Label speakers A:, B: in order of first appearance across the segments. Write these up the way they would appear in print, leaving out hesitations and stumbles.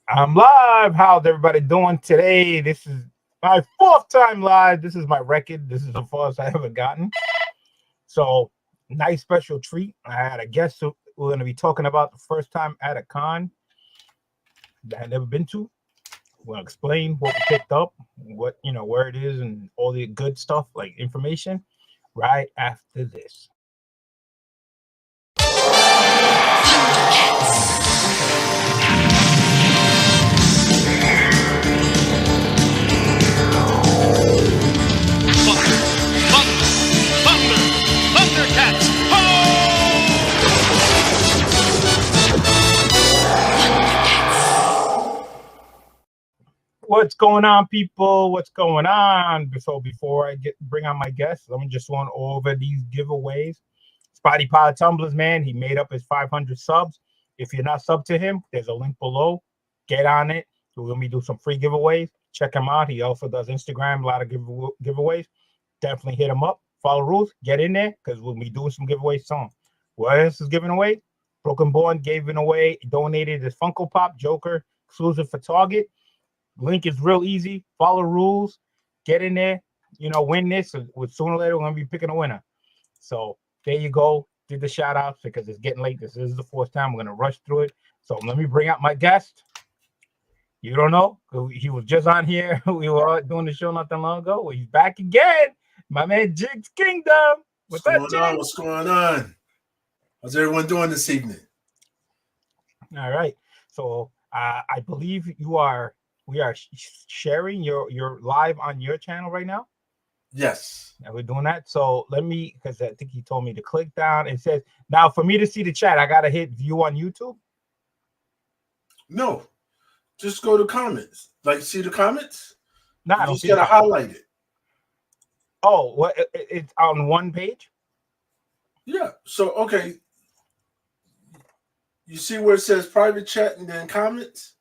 A: I'm live. How's everybody doing today? This is my fourth time live. This is my record. This is the farthest I ever gotten. So, nice special treat. I had a guest who we're going to be talking about the first time at a con that I've never been to. We'll explain what we picked up, what, where it is, and all the good stuff, like information, right after this.
B: Thundercats! Ho!
A: What's going on, people? What's going on? So before I bring on my guests, let me just run over these giveaways. Spotty Pie Tumblers, man, he made up his 500 subs. If you're not sub to him, there's a link below. Get on it. We're gonna be do some free giveaways. Check him out. He also does Instagram, a lot of giveaways. Definitely hit him up. Follow rules. Get in there because we'll be doing some giveaways soon. What else is giving away? Broken Born giving away, donated his Funko Pop Joker exclusive for Target. Link is real easy. Follow rules. Get in there. Win this. With sooner or later, we're gonna be picking a winner. So there you go. Did the shout outs because it's getting late. This is the fourth time. We're gonna rush through it. So let me bring out my guest. You don't know. He was just on here. We were doing the show not that long ago. Well, he's back again. My man Jiggs Kingdom.
C: What's going on? What's going on? How's everyone doing this evening?
A: All right. So I believe we are sharing your live on your channel right now.
C: Yes.
A: And we're doing that. So let me, because I think he told me to click down. It says, now for me to see the chat, I got to hit view on YouTube.
C: No. Just go to comments. Like, see the comments?
A: No,
C: you
A: I don't
C: just
A: see
C: gotta highlight it.
A: Oh, what? It's on one page?
C: Yeah. So, okay. You see where it says private chat and then comments?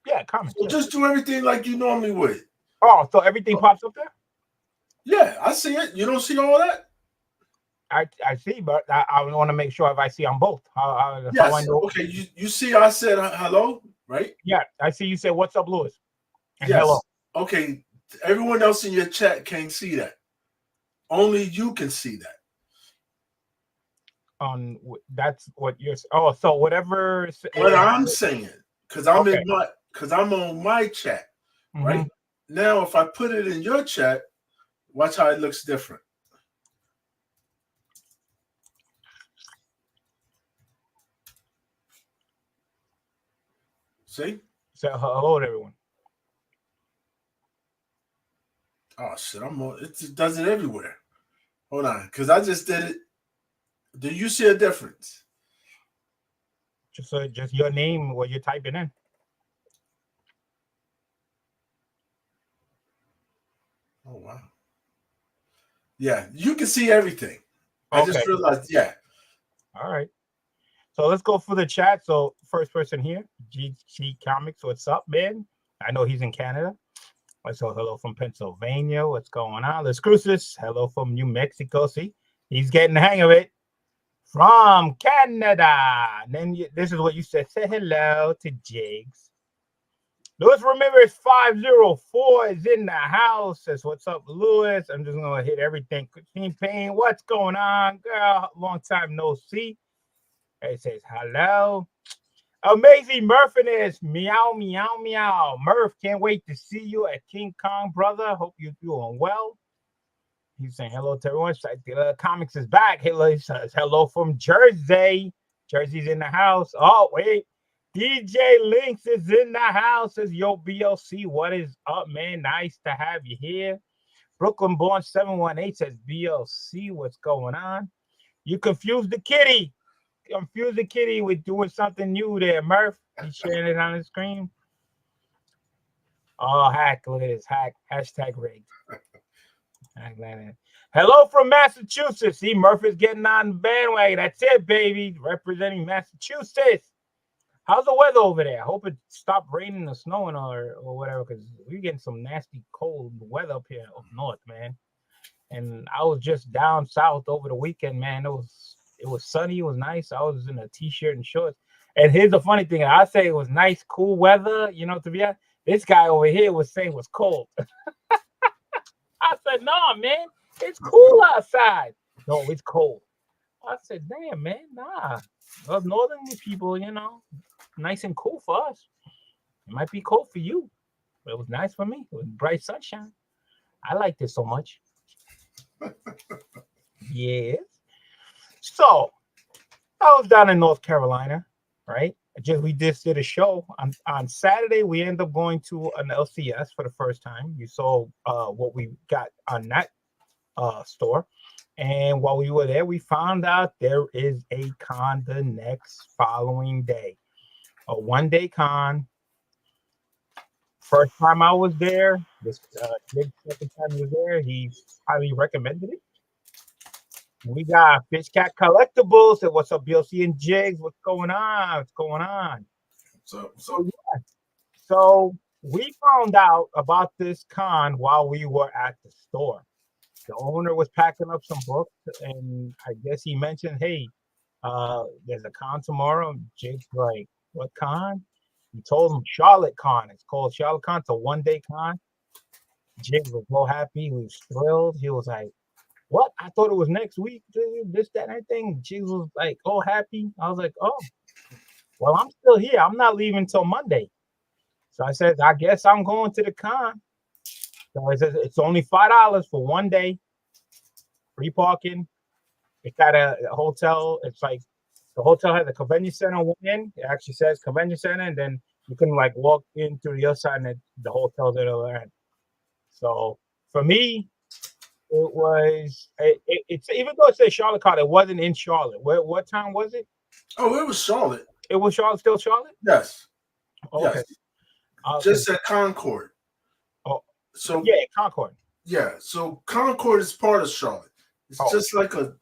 A: Yeah, comments.
C: So just do everything like you normally would.
A: Oh, so everything pops up there?
C: Yeah, I see it. You don't see all that?
A: I see, but I want to make sure if I see on both.
C: Yes.
A: How I know?
C: Okay, you see I said hello, right?
A: Yeah, I see you said, what's up, Lewis? And
C: yes.
A: Hello.
C: Okay, everyone else in your chat can't see that. Only you can see that.
A: That's what you're. Oh, so whatever.
C: What I'm saying, because I'm I'm on my chat, right? Mm-hmm. Now, if I put it in your chat, watch how it looks different. See?
A: So hello to everyone.
C: Oh shit! It does it everywhere. Hold on, because I just did it. Do you see a difference?
A: Just your name, what you're typing in.
C: Oh wow! Yeah, you can see everything. Okay. I just realized. Yeah.
A: All right. So let's go for the chat. So first person here, GC Comics. What's up, man? I know he's in Canada. So hello from Pennsylvania. What's going on? Let's Crucis. Hello from New Mexico. See, he's getting the hang of it. From Canada. And then this is what you said. Say hello to Jiggs. Lewis, remember it's 504 is in the house. Says, what's up, Lewis? I'm just going to hit everything. Christine Payne, what's going on, girl? Long time no see. It says, hello. Amazing Murphiness. Meow, meow, meow. Murph, can't wait to see you at King Kong, brother. Hope you're doing well. He's saying hello to everyone. Comics is back. He says hello from Jersey. Jersey's in the house. Oh, wait. DJ Lynx is in the house. Says, yo, BLC, what is up, man? Nice to have you here. Brooklyn Born 718 says, BLC, what's going on? You confused the kitty. Confused the kitty with doing something new there, Murph. He's sharing it on the screen. Oh, hack. Look at this. Hack. Hashtag rigged. Hello from Massachusetts. See, Murphy's getting on the bandwagon. That's it, baby. Representing Massachusetts. How's the weather over there? I hope it stopped raining or snowing or whatever, because we're getting some nasty cold weather up here up north, man. And I was just down south over the weekend, man. It was sunny. It was nice. I was in a t-shirt and shorts. And here's the funny thing: I say it was nice, cool weather. You know, to be honest, this guy over here was saying it was cold. I said, "No, man, it's cool outside." No, it's cold. I said, "Damn, man, nah." Us northern people, you know, nice and cool for us. It might be cold for you, but it was nice for me. It was bright sunshine. I liked it so much. Yes. So I was down in North Carolina, right? We just did a show on Saturday. We ended up going to an LCS for the first time. You saw what we got on that store. And while we were there, we found out there is a con the next following day, a 1-day con. First time I was there, this second time he was there, he highly recommended it. We got Fish Cat Collectibles. And what's up, BLC and Jiggs? What's going on? What's going on? So we found out about this con while we were at the store. The owner was packing up some books, and I guess he mentioned, "Hey, there's a con tomorrow." Jiggs like, "What con?" He told him Charlotte Con. It's called Charlotte Con. It's a 1-day con. Jiggs was so happy. He was thrilled. He was like, "What? I thought it was next week. This, that, and everything." Jiggs was like, "Oh, happy." I was like, "Oh, well, I'm still here. I'm not leaving till Monday." So I said, "I guess I'm going to the con." So it says it's only $5 for 1 day, free parking. It's at a hotel. It's like the hotel has a convention center on one end. It actually says convention center, and then you can like walk in through the other side, and the hotel's at the other end. So for me, it's even though it says Charlotte Card, it wasn't in Charlotte. What town was it?
C: Oh, it was Charlotte.
A: It was Charlotte, still Charlotte?
C: Yes.
A: Okay.
C: Yes. Just at Concord.
A: Oh,
C: so
A: yeah, Concord.
C: Yeah, so Concord is part of Charlotte. It's just like a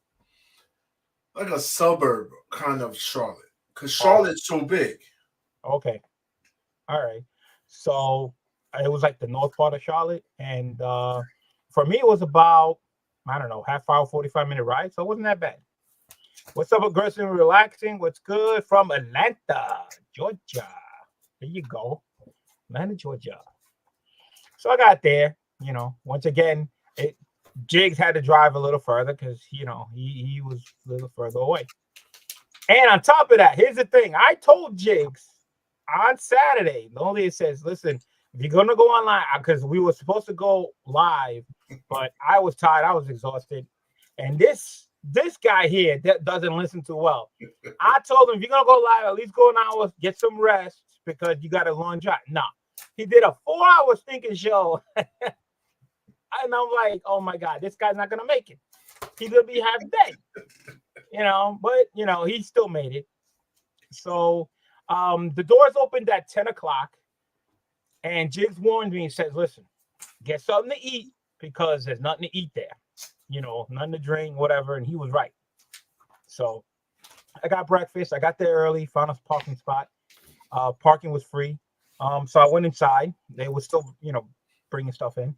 C: suburb kind of Charlotte, because Charlotte's so big.
A: Okay. All right. So it was like the north part of Charlotte, and for me, it was about, I don't know, half hour, 45-minute ride. So it wasn't that bad. What's up, aggressive and relaxing? What's good from Atlanta, Georgia? There you go. Atlanta, Georgia. So I got there, you know, once again, Jiggs had to drive a little further because, you know, he was a little further away. And on top of that, here's the thing. I told Jiggs on Saturday, only it says, "Listen, if you're going to go online," because we were supposed to go live, but I was tired. I was exhausted. And this guy here that doesn't listen too well. I told him, if you're going to go live, at least go an hour, get some rest, because you got a long drive. No, he did a 4-hour stinking show. And I'm like, oh my God, this guy's not going to make it. He's going to be half dead, you know, but, you know, he still made it. So the doors opened at 10 o'clock, and Jiggs warned me and says, "Listen, get something to eat, because there's nothing to eat there, you know, nothing to drink, whatever." And he was right. So I got breakfast. I got there early, found a parking spot. Parking was free. So I went inside. They were still, you know, bringing stuff in.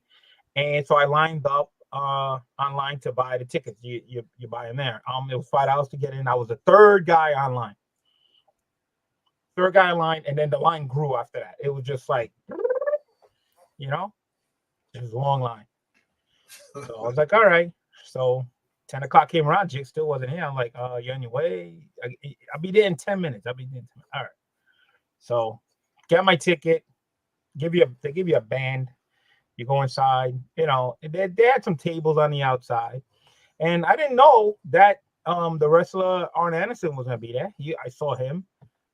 A: And so I lined up online to buy the tickets. You buy them there. It was $5 to get in. I was the third guy online. And then the line grew after that. It was just like, you know, it was a long line. So I was like, all right. So 10 o'clock came around. Jig still wasn't here. I'm like, you're on your way? I'll be there in 10 minutes. All right. So get my ticket. They give you a band. You go inside, you know, they had some tables on the outside. And I didn't know that the wrestler Arn Anderson was going to be there. I saw him.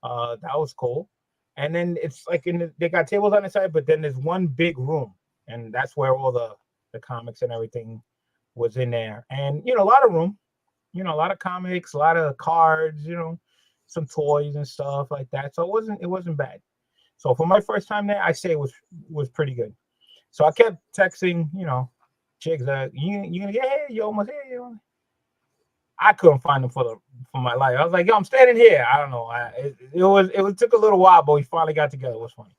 A: That was cool. And then it's like they got tables on the side, but then there's one big room. And that's where all the comics and everything was in there. And, you know, a lot of room, you know, a lot of comics, a lot of cards, you know, some toys and stuff like that. So it wasn't bad. So for my first time there, I say it was pretty good. So I kept texting, you know, Jiggs, you gonna get here? You almost here? I couldn't find him for my life. I was like, yo, I'm standing here. I don't know. It took a little while, but we finally got together. It was funny.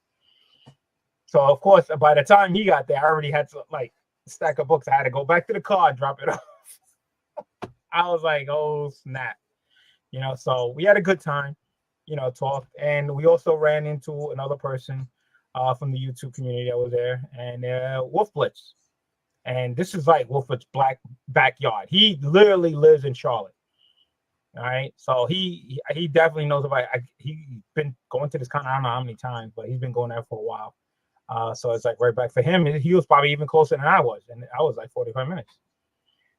A: So of course, by the time he got there, I already had to like stack of books. I had to go back to the car and drop it off. I was like, oh snap, you know. So we had a good time. talked. And we also ran into another person from the YouTube community that was there, and Wolf Blitz. And this is like Wolf Blitz's black backyard. He literally lives in Charlotte. All right, so he definitely knows about. He's been going to this con. I don't know how many times, but he's been going there for a while. So it's like right back for him. He was probably even closer than I was, and I was like 45 minutes.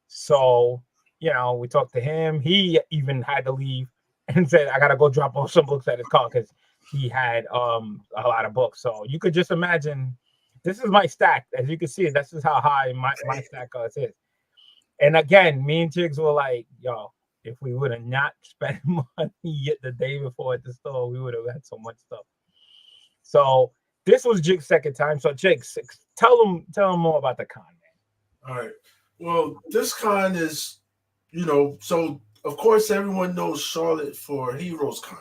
A: So we talked to him. He even had to leave and said, "I gotta go drop off some books at his car because he had a lot of books." So you could just imagine. This is my stack, as you can see. This is how high my stack is. And again, me and Jiggs were like, "Yo, if we would have not spent money yet the day before at the store, we would have had so much stuff." So this was Jiggs' second time. So Jiggs, tell him more about the con, man.
C: All right. Well, this con is, so of course everyone knows Charlotte for Heroes Con.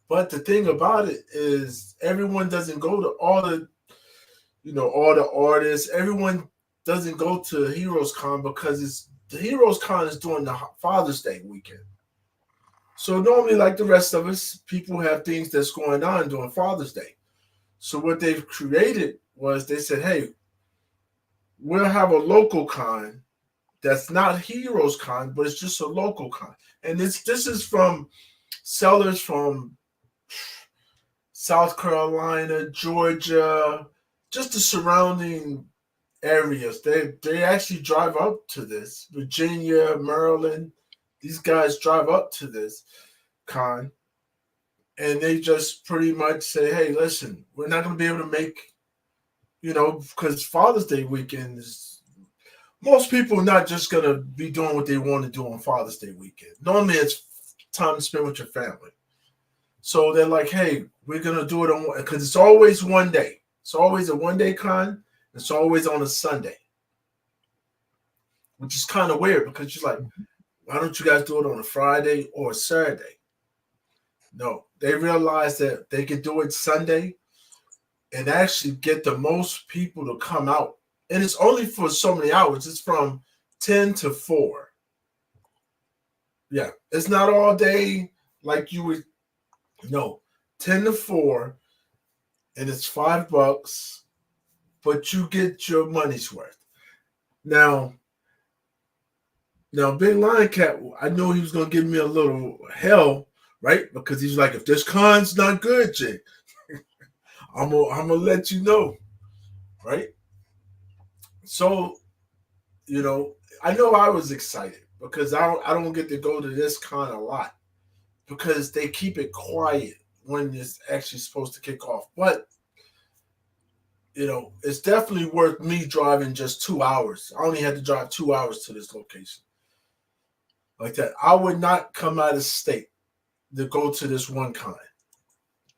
C: But the thing about it is everyone doesn't go to all the artists. Everyone doesn't go to Heroes Con because the Heroes Con is during the Father's Day weekend. So normally, like the rest of us, people have things that's going on during Father's Day. So what they've created was they said, hey, we'll have a local con that's not Heroes Con, but it's just a local con. And this is from sellers from South Carolina, Georgia, just the surrounding areas. They actually drive up to this. Virginia, Maryland, these guys drive up to this con, and they just pretty much say, hey, listen, we're not going to be able to make, because Father's Day weekend is, most people are not just going to be doing what they want to do on Father's Day weekend. Normally it's time to spend with your family. So they're like, hey, we're going to do it on, because it's always one day. It's always a one-day con. It's always on a Sunday, which is kind of weird because you're like, why don't you guys do it on a Friday or a Saturday? No, they realized that they could do it Sunday and actually get the most people to come out. And it's only for so many hours. It's from 10 to 4. Yeah, it's not all day like you would. No, 10 to 4, and it's $5, but you get your money's worth. Now, Big Lion Cat, I knew he was going to give me a little hell, right? Because he's like, if this con's not good, Jake, I'm gonna let you know, right? So, I know I was excited because I don't get to go to this con a lot because they keep it quiet when it's actually supposed to kick off. But it's definitely worth me driving just 2 hours. I only had to drive 2 hours to this location. Like that, I would not come out of state to go to this one con.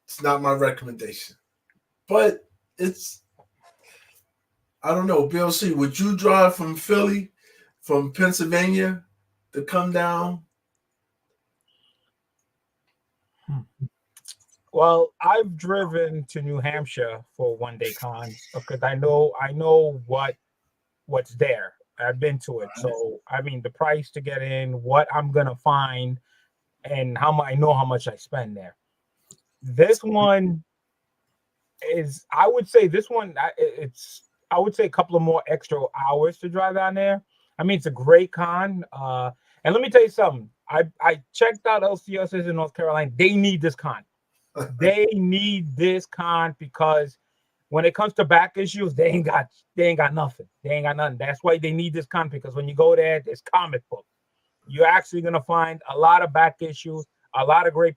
C: It's not my recommendation. But I don't know, Bill C, would you drive from Philly, from Pennsylvania to come down?
A: Well, I've driven to New Hampshire for one-day cons because I know what's there. I've been to it. So, I mean, the price to get in, what I'm going to find, and I know how much I spend there. This one is, I would say I would say a couple of more extra hours to drive down there. I mean, it's a great con. And let me tell you something. I checked out LCSs in North Carolina. They need this con. They need this con because when it comes to back issues, they ain't got nothing. They ain't got nothing. That's why they need this con, because when you go there, there's comic book. You're actually gonna find a lot of back issues, a lot of great.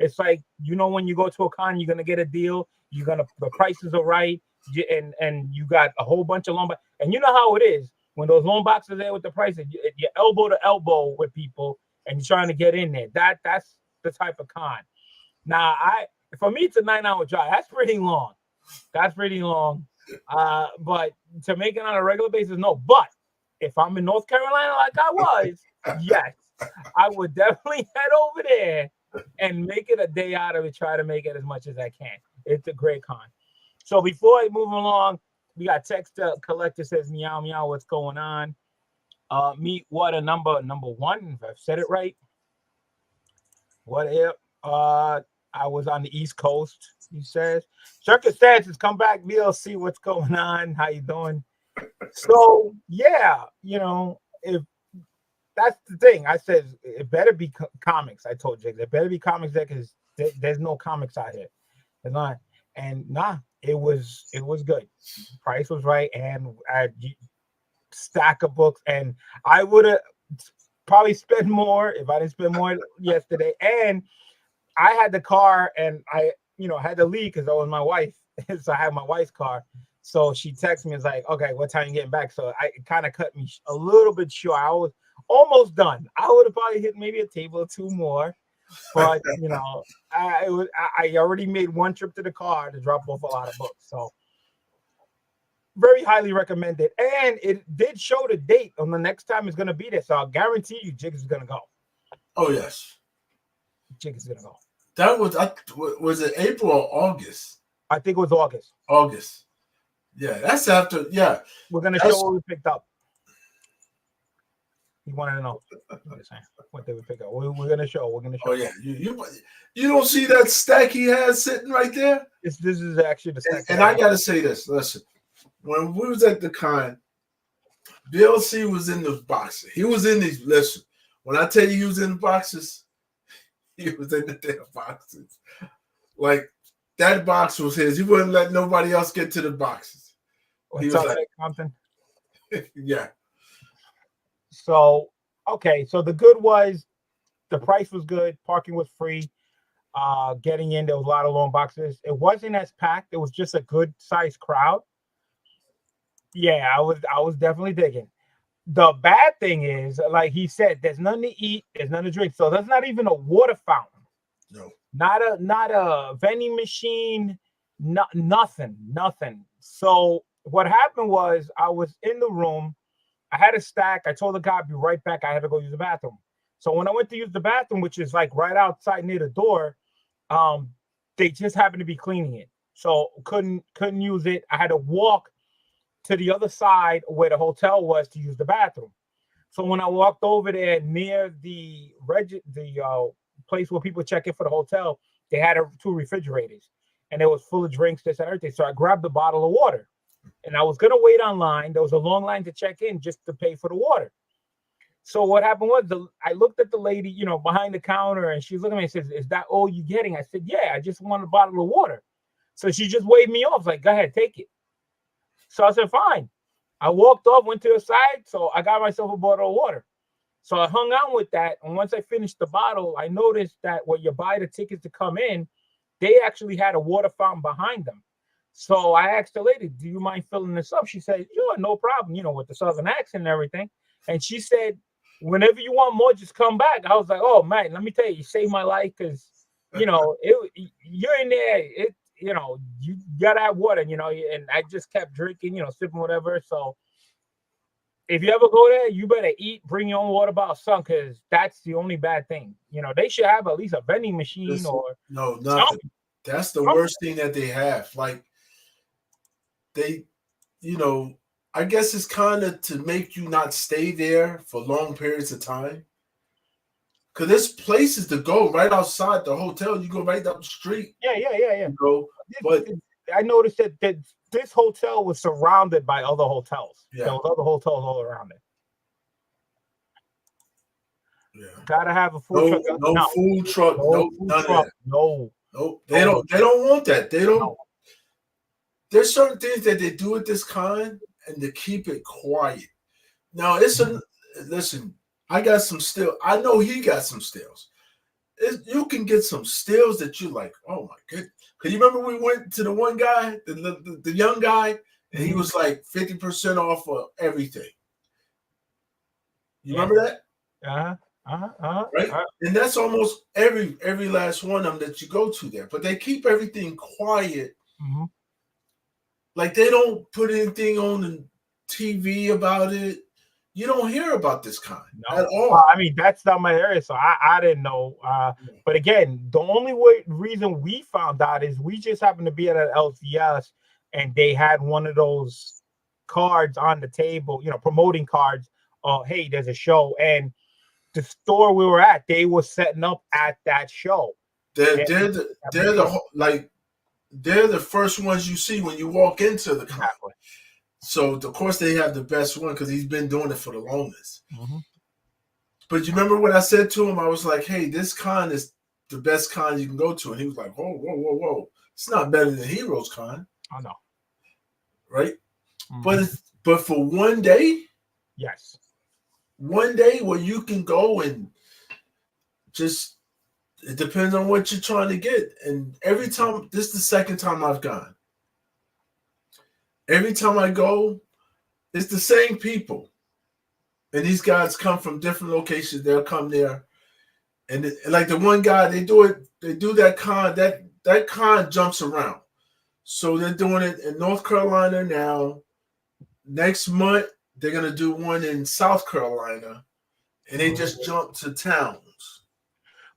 A: It's like, when you go to a con, you're gonna get a deal. The prices are right, and you got a whole bunch of loan boxes. And you know how it is when those loan boxes are there with the prices. You're elbow to elbow with people, and you're trying to get in there. That's the type of con. Now, for me, it's a 9-hour drive. That's pretty long. But to make it on a regular basis, no. But if I'm in North Carolina like I was, yes, I would definitely head over there and make it a day out of it. Try to make it as much as I can. It's a great con. So before I move along, we got text collector says, meow, meow, what's going on? Meet what a number one, if I've said it right. What if I was on the East Coast? He says. Circumstances, come back, VLC. What's going on? How you doing? So yeah, if that's the thing, I said it better be comics. I told Jake, there better be comics there because there's no comics out here. There's not, and nah, it was good. Price was right, and I stack of books, and I would have probably spent more if I didn't spend more yesterday. And I had the car, and I had to leave because that was my wife, so I had my wife's car. So she texted me, it's like, okay, what time you getting back? So it kind of cut me a little bit short. I was almost done. I would have probably hit maybe a table or two more, but I already made one trip to the car to drop off a lot of books. So very highly recommended. And it did show the date on the next time it's gonna be there. So I'll guarantee you Jiggs is gonna go.
C: Oh yes.
A: Jiggs is gonna go.
C: That was it April or August?
A: I think it was August.
C: August. Yeah, that's after. Yeah,
A: we're gonna show what we picked up. You wanted to know what they would pick up. We're gonna show. We're gonna show.
C: Oh yeah, you don't see that stack he has sitting right there.
A: This is actually the stack.
C: And I gotta say this. Listen, when we was at the con, DLC was in the boxes. He was in these. Listen, when I tell you he was in the boxes, he was in the damn boxes. Like that box was his. He wouldn't let nobody else get to the boxes.
A: What's up, like, Compton?
C: Yeah.
A: So okay, so the good was the price was good, parking was free. Getting in, there was a lot of long boxes. It wasn't as packed. It was just a good sized crowd. Yeah, I was definitely digging. The bad thing is, like he said, there's nothing to eat, there's nothing to drink. So there's not even a water fountain.
C: No.
A: Not a vending machine, nothing. So what happened was I was in the room. I had a stack. I told the guy I'd be right back. I had to go use the bathroom. So when I went to use the bathroom, which is like right outside near the door, they just happened to be cleaning it. So couldn't use it. I had to walk to the other side where the hotel was to use the bathroom. So when I walked over there near the place where people check in for the hotel, they had two refrigerators, and it was full of drinks, this and everything. So I grabbed a bottle of water, and I was gonna wait online. There was a long line to check in just to pay for the water. So what happened was I looked at the lady, behind the counter, and she's looking at me and says, "Is that all you getting?" I said, "Yeah, I just want a bottle of water." So she just waved me off, like, "Go ahead, take it." So I said, "Fine." I walked off, went to the side, so I got myself a bottle of water. So I hung on with that, and once I finished the bottle, I noticed that when you buy the tickets to come in, they actually had a water fountain behind them. So I asked the lady, "Do you mind filling this up?" She said, "Sure, no problem," with the southern accent and everything. And she said, "Whenever you want more, just come back." I was like, "Oh man, let me tell you saved my life because you're in there, you gotta have water, and I just kept drinking, sipping whatever. So if you ever go there, you better eat, bring your own water bottle, son, because that's the only bad thing. They should have at least a vending machine or
C: no, nothing.
A: Something.
C: That's the worst thing that they have. Like they, I guess it's kind of to make you not stay there for long periods of time. Because there's places to go right outside the hotel. You go right down the street.
A: Yeah.
C: But
A: I noticed that this hotel was surrounded by other hotels.
C: Yeah.
A: There was other hotels all around it.
C: Yeah.
A: Gotta have a food truck.
C: No food truck. No food
A: truck.
C: Of that.
A: No.
C: They don't want that. They don't. No. There's certain things that they do at this con and to keep it quiet. Now listen. I got some still. I know he got some stills. You can get some stills that you're like, oh my goodness. Because you remember we went to the one guy, the young guy, and he was like 50% off of everything. You remember that? Right? And that's almost every last one of them that you go to there. But they keep everything quiet.
A: Mm-hmm.
C: Like they don't put anything on the TV about it. You don't hear about this kind at all.
A: Well, I mean, that's not my area, so I didn't know. But again, the only reason we found out is we just happened to be at an LCS, and they had one of those cards on the table, promoting cards. Hey, there's a show, and the store we were at, they were setting up at that show.
C: They're the first ones you see when you walk into the con.
A: Exactly.
C: So of course they have the best one because he's been doing it for the longest.
A: Mm-hmm.
C: But you remember what I said to him? I was like, "Hey, this con is the best con you can go to," and he was like, "Whoa, whoa, whoa, whoa! It's not better than Heroes Con."
A: I know,
C: right?
A: Mm-hmm.
C: But for one day,
A: yes,
C: one day where you can go and just, it depends on what you're trying to get. And every time, this is the second time I've gone. Every time I go, it's the same people. And these guys come from different locations. They'll come there. And like the one guy, they do that con, that con jumps around. So they're doing it in North Carolina now. Next month, they're going to do one in South Carolina. And they just jump to towns.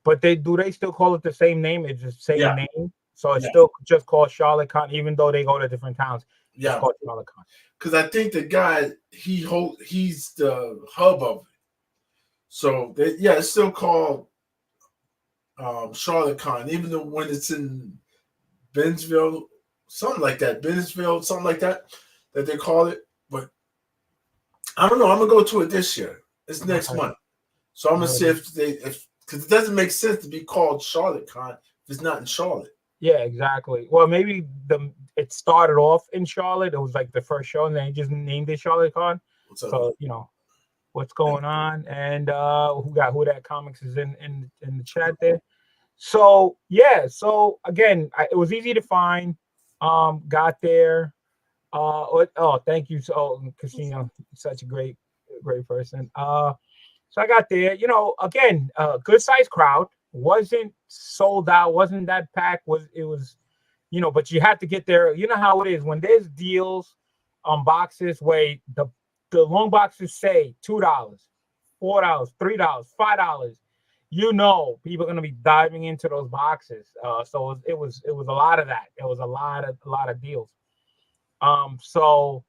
A: But they still call it the same name? It's the same name. So it's still just called Charlotte Con, even though they go to different towns. It's called Charlotte Con.
C: Because I think the guy, he's the hub of it. So it's still called Charlotte Con, even though when it's in Bentonville, something like that, that they call it. But I don't know. I'm gonna go to it this year. It's next month, so I'm gonna see because it doesn't make sense to be called Charlotte Con if it's not in Charlotte.
A: Yeah, exactly. Well, maybe it started off in Charlotte. It was like the first show, and then he just named it Charlotte Con. So what's going on, and who that comics is in the chat there. So so again, it was easy to find. Got there. Thank you. So Casino, such a great person. So I got there. Again, good sized crowd. Wasn't sold out. Wasn't that packed. It was, but you had to get there. You know how it is when there's deals on boxes where the long boxes say $2, $4, $3, $5. People are gonna be diving into those boxes. So it was a lot of that. It was a lot of deals. So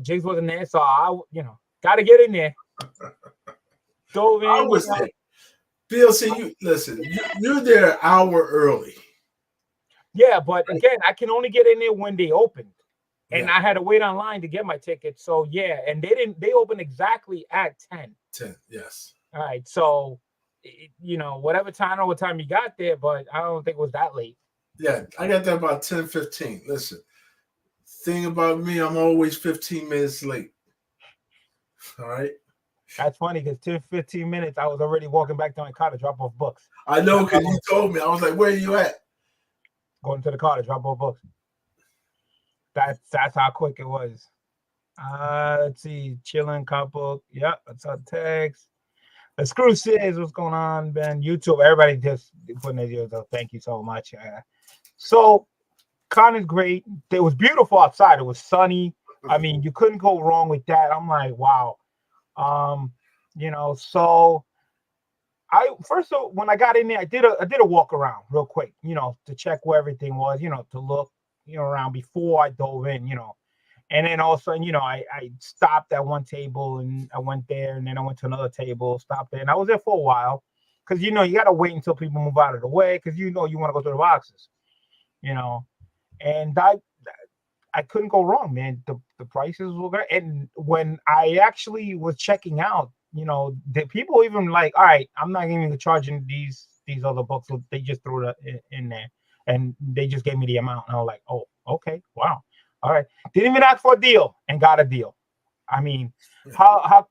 A: Jiggs wasn't there, so I got to get in there. Dove in.
C: I was there. BLC, you're there an hour early.
A: Yeah, but again, I can only get in there when they opened, and I had to wait online to get my ticket. So and they opened exactly at 10.
C: 10, yes.
A: All right, so whatever time or what time you got there, but I don't think it was that late.
C: Yeah, I got there about 10:15. Listen, thing about me, I'm always 15 minutes late. All right.
A: That's funny because 10-15 minutes, I was already walking back to my car to drop off books.
C: I know because you told me. I was like, "Where are you at?"
A: Going to the car to drop off books. That's how quick it was. Let's see, chilling couple. Yep, that's our text. The Screw says, what's going on, Ben? YouTube, everybody just putting their videos up. Thank you so much. So, con is great. It was beautiful outside. It was sunny. I mean, you couldn't go wrong with that. I'm like, wow. So when I got in there, I did a walk around real quick, to check where everything was, to look, around before I dove in, and then all of a sudden, I stopped at one table and I went there, and then I went to another table, stopped there, and I was there for a while because you got to wait until people move out of the way because you want to go to the boxes, and I couldn't go wrong, man. The prices were great. And when I actually was checking out, the people even like, all right, I'm not even charging these other books. So they just threw it in there and they just gave me the amount. And I was like, oh, okay, wow. All right. Didn't even ask for a deal and got a deal. I mean, how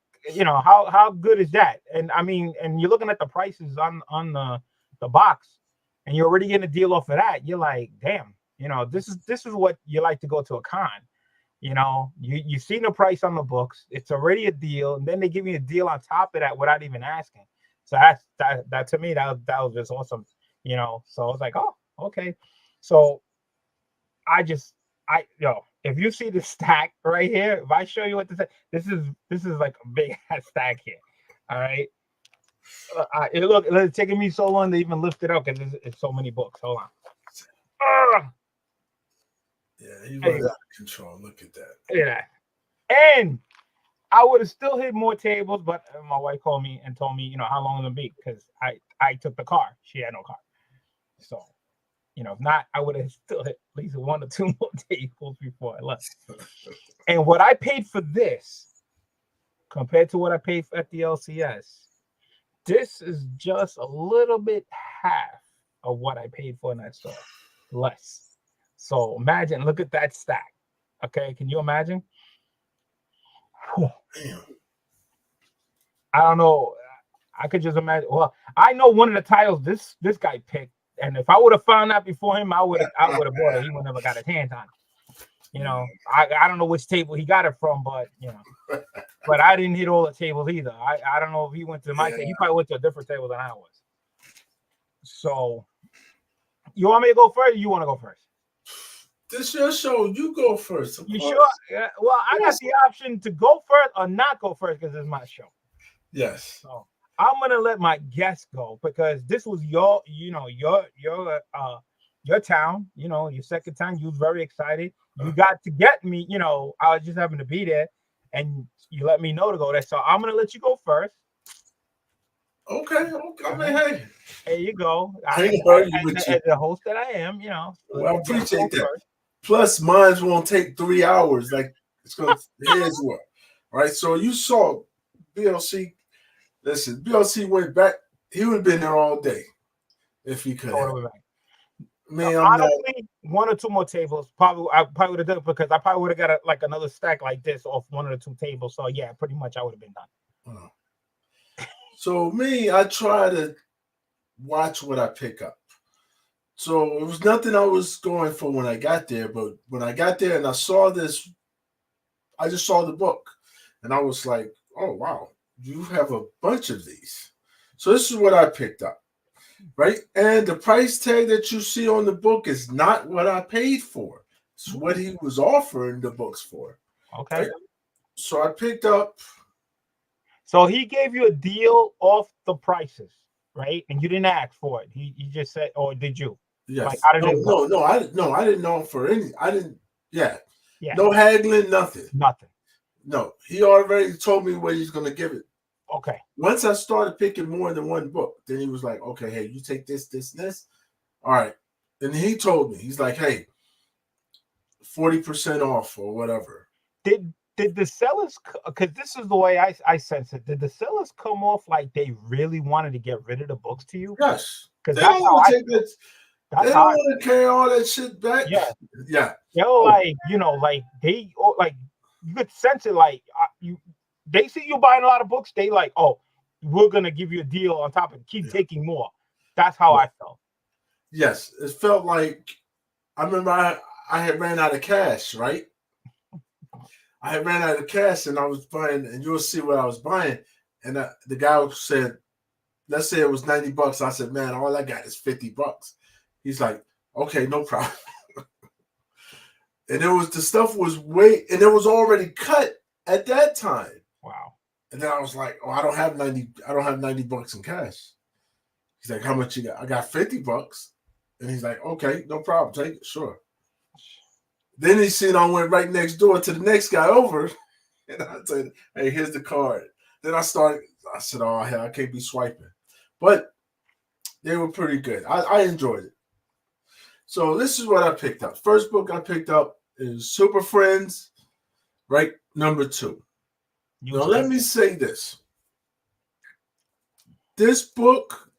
A: good is that? And I mean, and you're looking at the prices on the box and you're already getting a deal off of that. You're like, damn. This is what you like to go to a con. You see the price on the books. It's already a deal, and then they give you a deal on top of that without even asking. So that to me that was just awesome. So I was like, oh, okay. So if you see the stack right here, if I show you what this is like a big ass stack here. All right. It's taking me so long to even lift it up because it's so many books. Hold on.
C: Yeah, he was out of control. Look at that.
A: Look at that. And I would have still hit more tables, but my wife called me and told me, how long it'll be because I took the car. She had no car, so if not, I would have still hit at least one or two more tables before I left. And what I paid for this, compared to what I paid at the LCS, this is just a little bit half of what I paid for in that store, less. So imagine, look at that stack. Okay, can you imagine? Whew.
C: Damn.
A: I don't know. I could just imagine. Well, I know one of the titles this guy picked, and if I would have found that before him, I would have bought it. He would never got his hands on it. I don't know which table he got it from, but but I didn't hit all the tables either. I don't know if he went to my table. He probably went to a different table than I was. So, you want me to go first? Or you want to go first?
C: This your show. You go first.
A: You sure? Yeah. Well, I got the option to go first or not go first because it's my show.
C: Yes.
A: So I'm gonna let my guest go because this was your town. Your second time. You was very excited. You got to get me. I was just having to be there, and you let me know to go there. So I'm gonna let you go first.
C: Okay. I mean, hey.
A: There you go.
C: As
A: the host that I am,
C: Well, I appreciate that. First. Plus, mine won't take 3 hours. Like it's gonna his work. Right. So you saw BLC. Listen, BLC went back. He would have been there all day if he could.
A: Man, honestly, one or two more tables. I probably would have done it because I probably would have got another stack like this off one or the two tables. So yeah, pretty much I would have been done.
C: So me, I try to watch what I pick up. So it was nothing I was going for when I got there, but when I got there and I saw this, I just saw the book, and I was like, "Oh wow, you have a bunch of these." So this is what I picked up, right? And the price tag that you see on the book is not what I paid for. It's what he was offering the books for.
A: Okay.
C: Right? So I picked up.
A: So he gave you a deal off the prices, right? And you didn't ask for it. He just said, or did you?
C: Yes. I didn't know for any. I didn't. Yeah. No haggling, nothing.
A: Nothing.
C: No. He already told me what he's going to give it.
A: Okay.
C: Once I started picking more than one book, then he was like, okay, hey, you take this, this, and this. All right. And he told me, he's like, hey, 40% off or whatever.
A: Did the sellers, because this is the way I sense it, did the sellers come off like they really wanted to get rid of the books to you?
C: Yes.
A: Because that's how I feel.
C: They don't want to carry all that shit back.
A: Yeah.
C: Yeah.
A: They're they you could sense it they see you buying a lot of books, they like, oh, we're gonna give you a deal on top and keep taking more. That's how I felt.
C: Yes. It felt like I remember I had ran out of cash, right? I had ran out of cash and I was buying, and you'll see what I was buying. And the guy said, let's say it was $90. I said, man, all I got is $50. He's like, okay, no problem. And the stuff was and it was already cut at that time.
A: Wow.
C: And then I was like, oh, I don't have $90 in cash. He's like, how much you got? I got $50. And he's like, okay, no problem. Take it, sure. Then he seen I went right next door to the next guy over. And I said, hey, here's the card. Then I said, oh, hell, I can't be swiping. But they were pretty good. I enjoyed it. So this is what I picked up. First book I picked up is Super Friends, right? Number 2. Now, let me say this. This book,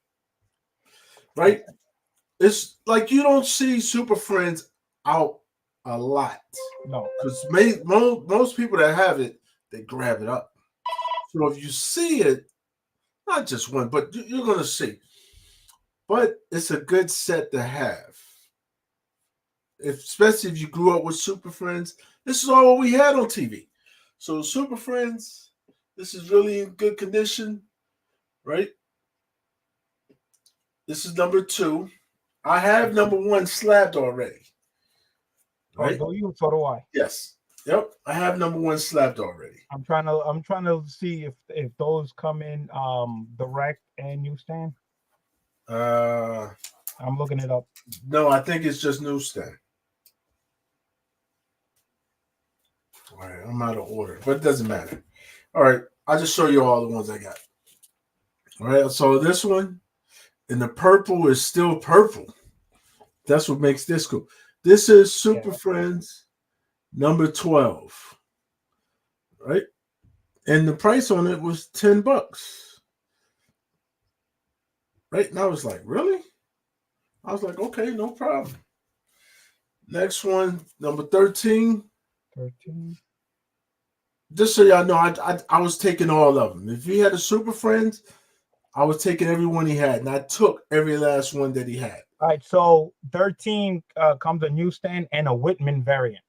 C: right, it's like you don't see Super Friends out a lot.
A: No.
C: Because most people that have it, they grab it up. So if you see it, not just one, but you're going to see. But it's a good set to have. Especially if you grew up with Super Friends. This is all we had on TV. So Super Friends, this is really in good condition, right? This is number 2. I have number 1 slabbed already. Right?
A: Oh, you? So do I.
C: Yes. Yep. I have number 1 slabbed already.
A: I'm trying to see if those come in direct and newsstand. I'm looking it up.
C: No, I think it's just newsstand. All right, I'm out of order, but it doesn't matter. All right, I'll just show you all the ones I got. All right, so this one and the purple is still purple. That's what makes this cool. This is Super Friends number 12. Right? And the price on it was $10. Right? And I was like, really? I was like, okay, no problem. Next one, number 13.
A: 13.
C: Just so y'all know, I was taking all of them. If he had a Super Friends, I was taking every one he had, and I took every last one that he had.
A: All right, so 13 comes a newsstand and a Whitman variant.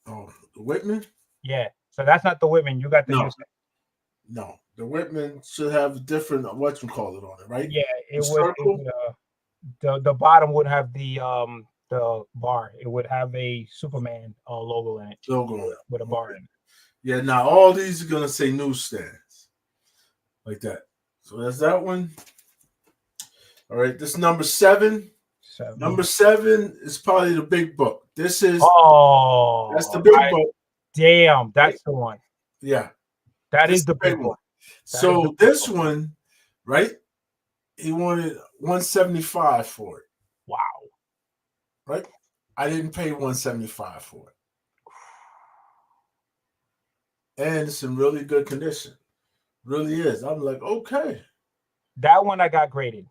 C: Oh, the Whitman?
A: Yeah, so that's not the Whitman. You got the newsstand.
C: No, the Whitman should have a different whatchamacallit on it, right?
A: Yeah, it
C: The
A: would.
C: circle?
A: The bottom would have the bar. It would have a Superman logo in it.
C: Logo on it.
A: With a bar in it.
C: Yeah, now all these are gonna say newsstands. Like that. So that's that one. All right, this number 7. Number 7 is probably the big book. This is that's the big book.
A: Damn, that's the one.
C: Yeah.
A: That is the big one.
C: So this one, right? He wanted $175 for it.
A: Wow.
C: Right? I didn't pay $175 for it. And it's in really good condition. Really is. I'm like, okay.
A: That one I got graded.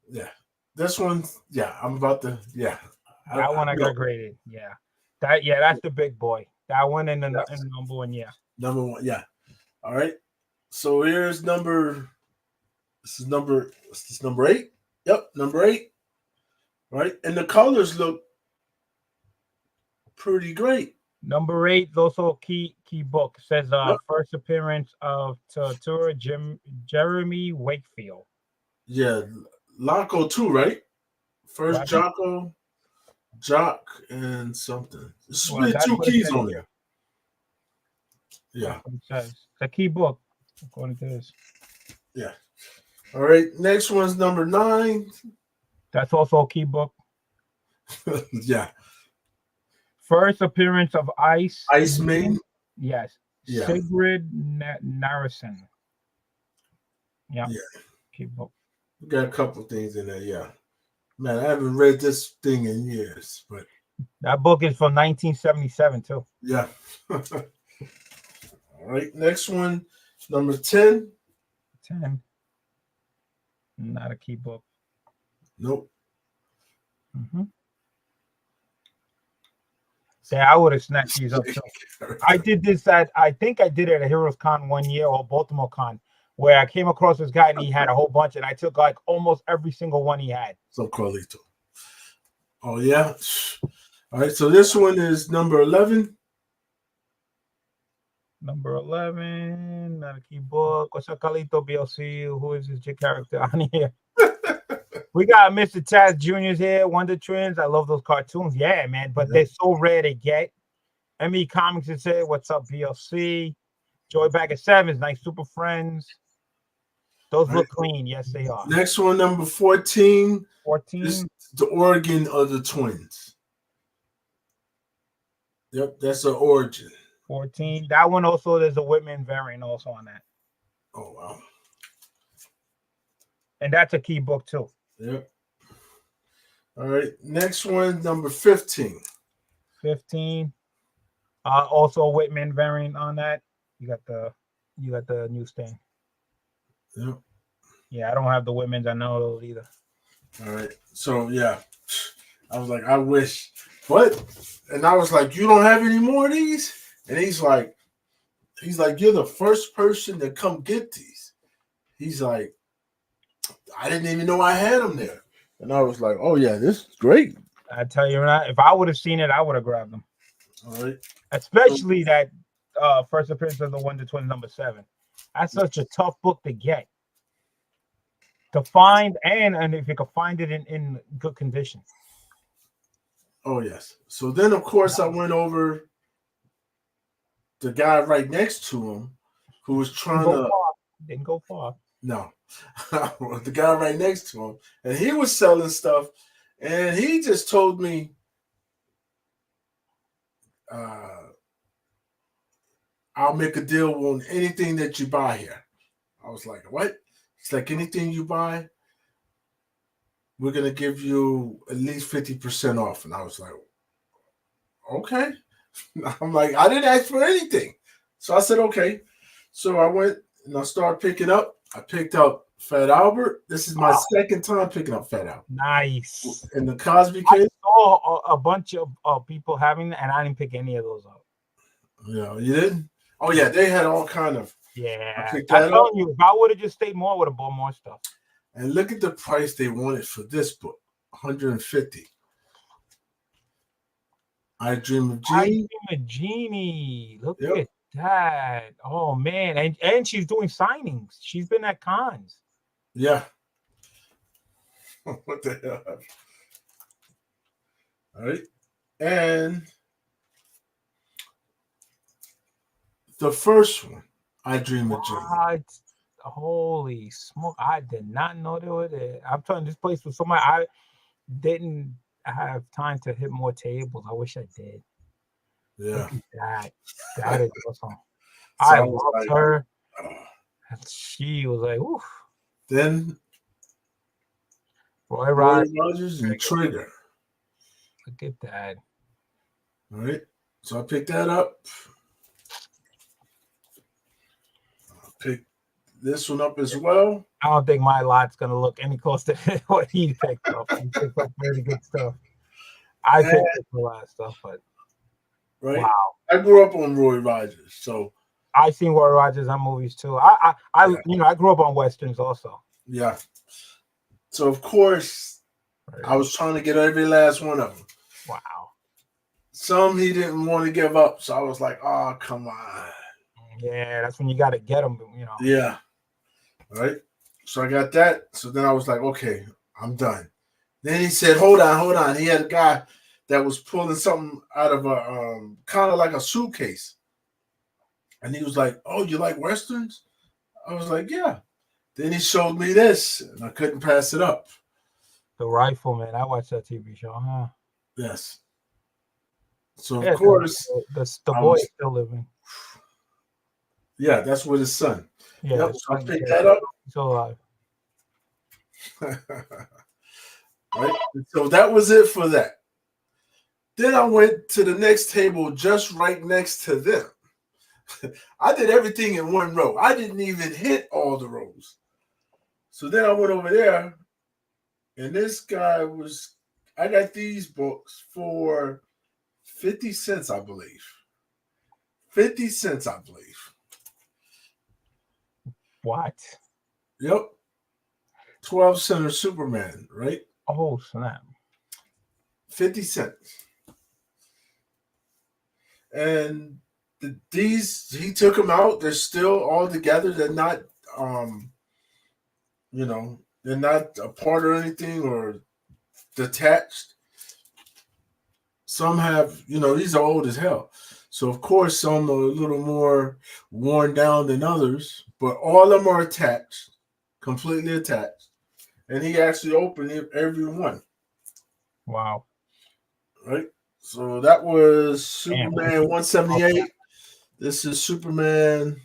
C: Yeah. This one, yeah, I'm about to, yeah.
A: That one I got graded. Yeah. That's the big boy. That one and the number one, yeah.
C: Number 1, yeah. All right. So here's number 8. Yep, number 8. Right? And the colors look pretty great.
A: Number 8 is also a key book. It says first appearance of Tour Jeremy Wakefield.
C: Yeah, Loco too, right? First Jocko, Jock, and something. There's really 2 keys on there. Yeah.
A: It says it's a key book, according to this.
C: Yeah. All right. Next one's number 9.
A: That's also a key book.
C: Yeah.
A: First appearance of
C: Iceman.
A: Yes.
C: Yeah.
A: Sigrid Narison. Yeah. Key book.
C: We got a couple things in there. Yeah. Man, I haven't read this thing in years, but
A: that book is from 1977 too.
C: Yeah. All right. Next one, number 10.
A: 10. Not a key book.
C: Nope.
A: Mm-hmm. Yeah, I would have snatched these up too. I did this I think I did it at Heroes Con one year or Baltimore Con, where I came across this guy and he had a whole bunch, and I took like almost every single one he had.
C: So Carlito. Oh yeah. All right. So this one is number 11.
A: Number 11, not a key book. What's up, Carlito BLC? Who is this character on here? We got Mr. Taz Jr.'s here, Wonder Twins. I love those cartoons. Yeah, man, but they're so rare to get. ME Comics is here. What's up, BLC? Joy Bag at 7, nice Super Friends. Those look clean. Yes, they are.
C: Next one, number 14.
A: 14.
C: Is the origin of the twins. Yep, that's the origin.
A: 14. That one also, there's a Whitman variant also on that.
C: Oh, wow.
A: And that's a key book too.
C: Yep. All right. Next one, number 15.
A: 15. Also a Whitman variant on that. You got the newsstand.
C: Yep.
A: Yeah, I don't have the Whitmans. I know those either.
C: All right. So yeah. I was like, I wish. What? And I was like, you don't have any more of these? And he's like, you're the first person to come get these. He's like, I didn't even know I had them there. And I was like, oh, yeah, this is great.
A: I tell you, if I would have seen it, I would have grabbed them.
C: All right.
A: Especially that first appearance of the Wonder Twins number 7. That's such a tough book to get. To find, and if you could find it in good condition.
C: Oh, yes. So then, of course, I went over the guy right next to him who was trying to...
A: Didn't go far.
C: No. The guy right next to him. And he was selling stuff. And he just told me, I'll make a deal on anything that you buy here. I was like, what? It's like, anything you buy, we're going to give you at least 50% off. And I was like, okay. I'm like, I didn't ask for anything. So I said, okay. So I went and I started picking up. I picked up Fat Albert. This is my second time picking up Fat Albert.
A: Nice.
C: In the Cosby
A: I
C: case.
A: saw a bunch of people having that, and I didn't pick any of those up.
C: Yeah, you didn't? Oh, yeah, they had all kind of.
A: Yeah.
C: I'm
A: telling you, if I would have just stayed more, I would have bought more stuff.
C: And look at the price they wanted for this book, $150. I Dream of Jeannie.
A: I Dream of Jeannie. Look at that. Oh, man. And she's doing signings. She's been at cons.
C: Yeah. What the hell? All right. And the first one, I Dream of Jeannie.
A: Holy smoke. I did not know they were there. I'm telling you, this place was so much. I didn't have time to hit more tables. I wish I did.
C: Yeah.
A: Look at that. That is awesome. I loved her. She was like, oof.
C: Then
A: Roy
C: Rogers and Trigger.
A: Look at that.
C: All right. So I picked that up. I picked this one up as well.
A: I don't think my lot's gonna look any close to what he picked up. He picked up very good stuff. I picked up a lot of stuff, but wow.
C: I grew up on Roy Rogers, so
A: I seen Roy Rogers on movies too. I grew up on westerns also.
C: Yeah. So of course, I was trying to get every last one of them.
A: Wow.
C: Some he didn't want to give up, so I was like, "Oh, come on."
A: Yeah, that's when you got to get them, you know.
C: Yeah. All right. So I got that. So then I was like, "Okay, I'm done." Then he said, "Hold on." He had a guy that was pulling something out of a kind of like a suitcase, and he was like, "Oh, you like westerns?" I was like, "Yeah." Then he showed me this, and I couldn't pass it up.
A: The Rifleman. I watched that TV show, huh?
C: Yes. So of course,
A: the boy is still living.
C: Yeah, that's with his son.
A: Yeah,
C: so I picked that up.
A: Still alive.
C: Right. So that was it for that. Then I went to the next table just right next to them. I did everything in one row. I didn't even hit all the rows. So then I went over there, and this guy I got these books for 50 cents, I believe. 50 cents, I believe.
A: What?
C: Yep. 12 center Superman, right?
A: Oh, snap.
C: 50 cents. And he took them out. They're still all together. They're not, they're not apart or anything or detached. Some have, these are old as hell. So, of course, some are a little more worn down than others, but all of them are attached, completely attached. And he actually opened every one.
A: Wow.
C: Right? So that was Superman 178. This is Superman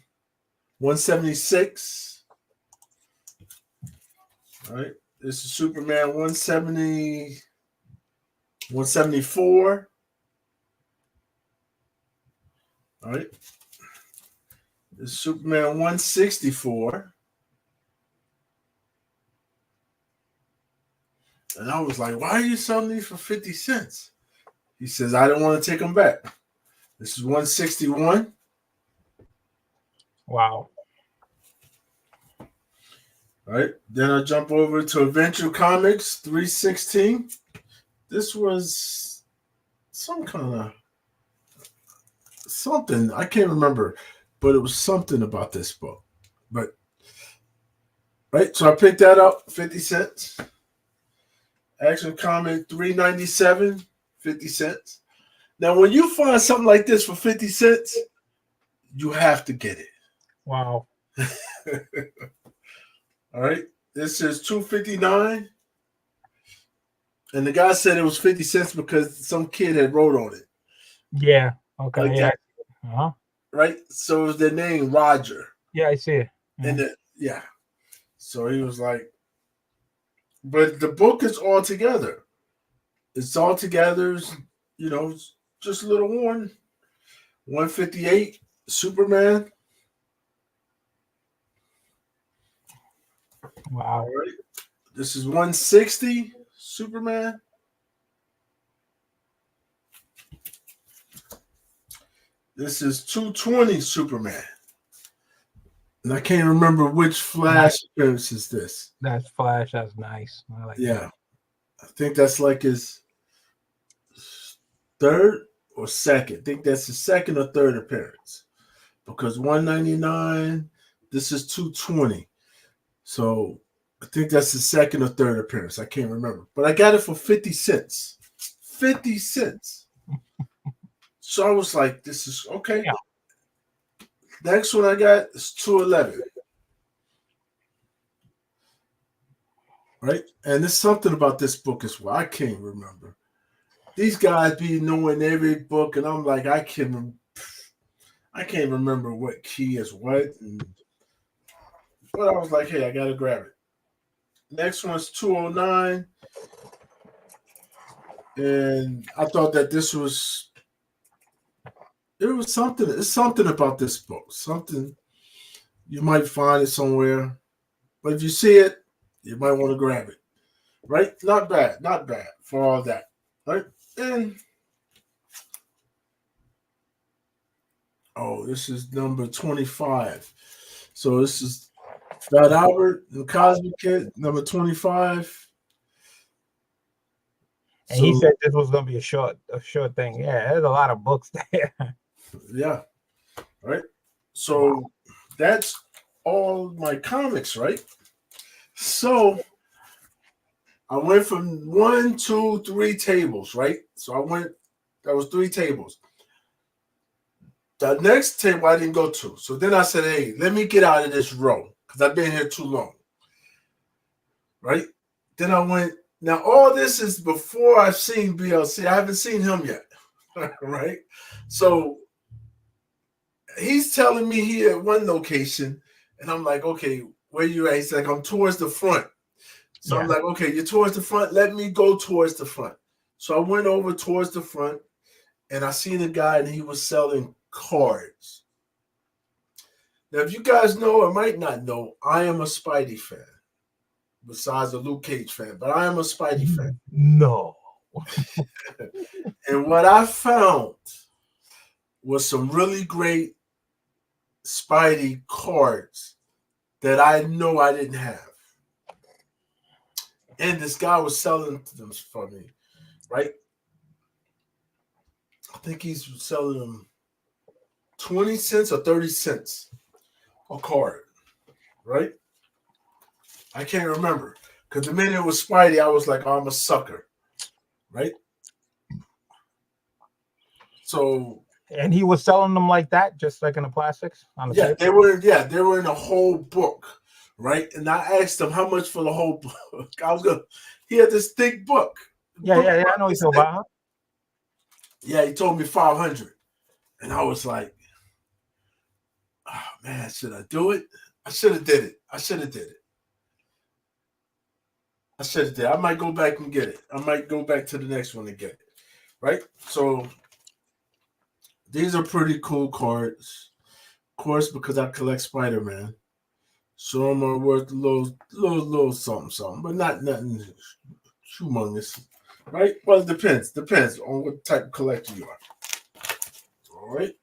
C: 176. All right. This is Superman 174. All right. This is Superman 164. And I was like, why are you selling these for 50 cents? He says, I don't want to take them back. This is 161.
A: Wow.
C: All right. Then I jump over to Adventure Comics 316. This was some kind of something. I can't remember, but it was something about this book. But right. So I picked that up, 50 cents. Action Comic 397, 50 cents. Now, when you find something like this for 50 cents, you have to get it.
A: Wow.
C: All right. This is 259. And the guy said it was 50 cents because some kid had wrote on it.
A: Yeah. Okay.
C: Like
A: yeah.
C: that.
A: Uh-huh.
C: right? So it was their name Roger.
A: Yeah, I see it.
C: And yeah. So he was like, but the book is all together. It's all together. It's just a little 158 Superman.
A: Wow.
C: All right. This is 160 Superman. This is 220 Superman. And I can't remember which Flash appearance is this.
A: That's Flash. That's nice. I like
C: Yeah. I think that's like his third or second. I think that's his second or third appearance. Because 199, this is 220. So I think that's the second or third appearance. I can't remember. But I got it for 50 cents. 50 cents. So I was like, this is okay.
A: Yeah.
C: Next one I got is 211. Right? And there's something about this book as well. I can't remember. These guys be knowing every book, and I'm like, I can't remember what key is what. But I was like, hey, I gotta grab it. Next one's 209. And I thought that this was something. It's something about this book. Something you might find it somewhere. But if you see it, you might want to grab it. Right? Not bad for all that. Right? And this is number 25. So this is Fat Albert and Cosmic Kid, number 25.
A: And he said this was gonna be a short thing. Yeah, there's a lot of books there.
C: Yeah. Right. So that's all my comics, right? So I went from 1, 2, 3 tables, right? So that was 3 tables. The next table I didn't go to. So then I said, hey, let me get out of this row because I've been here too long. Right? Then I went. Now, all this is before I've seen BLC. I haven't seen him yet. Right? So he's telling me he at one location, and I'm like, okay, where you at? He's like, I'm towards the front. So I'm like, okay, you're towards the front. Let me go towards the front. So I went over towards the front, and I seen a guy, and he was selling cards. Now, if you guys know or might not know, I am a Spidey fan. Besides a Luke Cage fan, but I am a Spidey fan.
A: No.
C: And what I found was some really great Spidey cards that I know I didn't have. And this guy was selling them for me, right? I think he's selling them 20 cents or 30 cents a card, right? I can't remember. Because the minute it was Spidey, I was like, oh, I'm a sucker. Right? So.
A: And he was selling them like that, just like in the plastics? On the
C: Yeah,
A: paper?
C: they were in a whole book. Right? And I asked him how much for the whole book. He had this thick book.
A: Yeah, I know he's about.
C: Yeah, he told me 500. And I was like, oh man, should I do it? I should have did it. I might go back and get it. I might go back to the next one and get it. Right? So these are pretty cool cards. Of course, because I collect Spider-Man. So I'm worth a little something, but not nothing humongous. Right? Well, it depends. Depends on what type of collector you are. All right.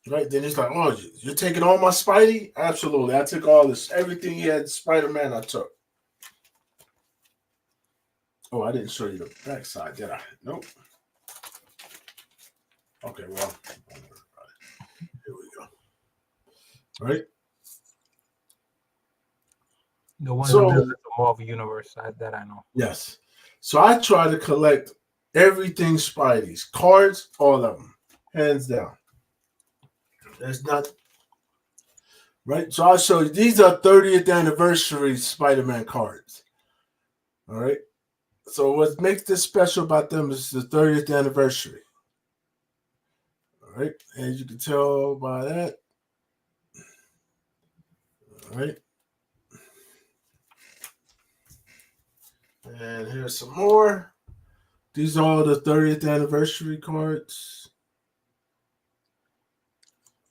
C: Right, then it's like, oh, you're taking all my Spidey? Absolutely. I took all this. Everything he had Spider-Man, I took. Oh, I didn't show you the back side, did I? Nope. Okay, well, here we go. All right.
A: The one in the Marvel Universe that I know.
C: Yes. So I try to collect everything Spidey's. Cards, all of them. Hands down. There's not right. So I'll show you. These are 30th anniversary Spider-Man cards. All right. So what makes this special about them is the 30th anniversary. right? As you can tell by that. All right. And here's some more. These are all the 30th anniversary cards.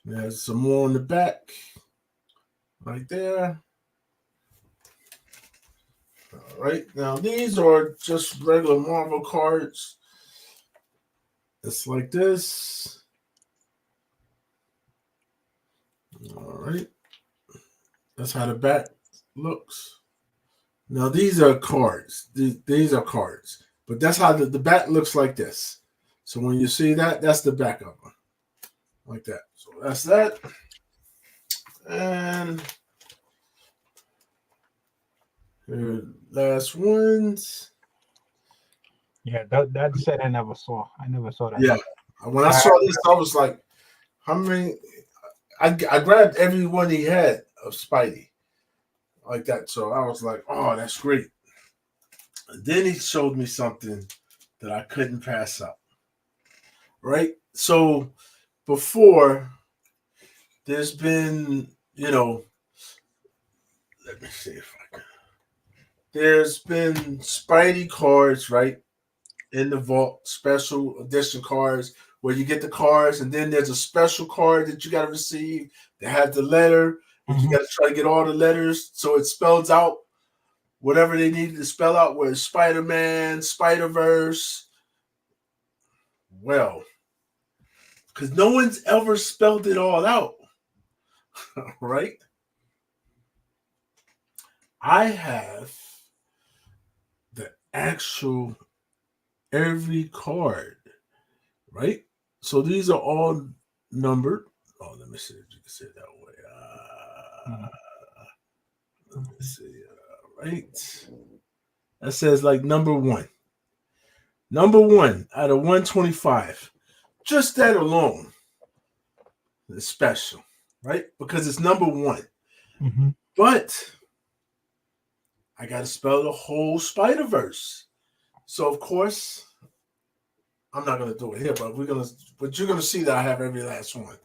C: There's some more on the back. Right there. All right. Now, these are just regular Marvel cards. It's like this. All right. That's how the back looks. Now, these are cards. These are cards. But that's how the back looks like this. So when you see that, that's the back of them. Like that. So that's that. And last ones.
A: Yeah, that set I never saw. I never saw that.
C: Yeah. When I saw this, I was like, how many? I grabbed every one he had of Spidey. Like that. So I was like, oh, that's great. And then he showed me something that I couldn't pass up. Right? So before, there's been, let me see if I can. There's been Spidey cards, right? In the vault, special edition cards where you get the cards, and then there's a special card that you got to receive that has the letter, and you got to try to get all the letters so it spells out whatever they needed to spell out, where it's Spider-Man, Spider-Verse. Well, because no one's ever spelled it all out, right? I have the actual every card, right? So these are all numbered. Oh, let me see if you can say it that way. Let me see. Right. That says like number one. Number one out of 125. Just that alone is special, right? Because it's number one.
A: Mm-hmm.
C: But I got to spell the whole Spider-Verse. So, of course, I'm not going to do it here, but you're going to see that I have every last one.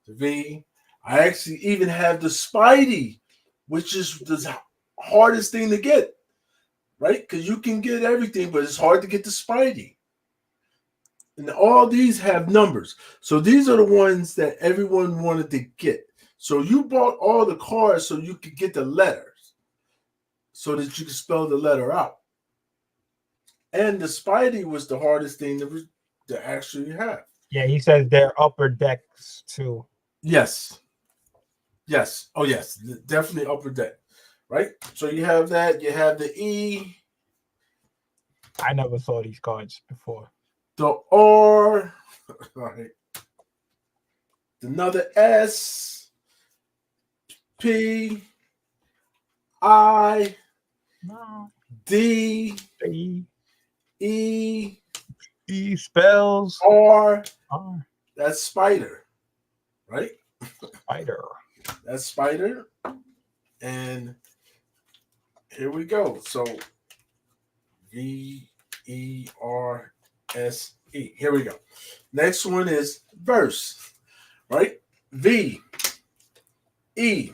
C: The V. I actually even have the Spidey, which is the hardest thing to get, right? Because you can get everything, but it's hard to get the Spidey. And all these have numbers. So these are the ones that everyone wanted to get. So you bought all the cards so you could get the letters so that you could spell the letter out. And the Spidey was the hardest thing to actually have.
A: Yeah, he says they're upper decks too.
C: Yes. Yes. Oh, yes. Definitely upper deck. Right? So you have that. You have the E.
A: I never saw these cards before.
C: The R. Right. Another S. P. I.
A: No.
C: D.
A: E.
C: E.
A: E spells
C: R.
A: R.
C: That's Spider. Right?
A: Spider.
C: That's Spider. And here we go. So V E R S E. Here we go. Next one is verse. Right? V E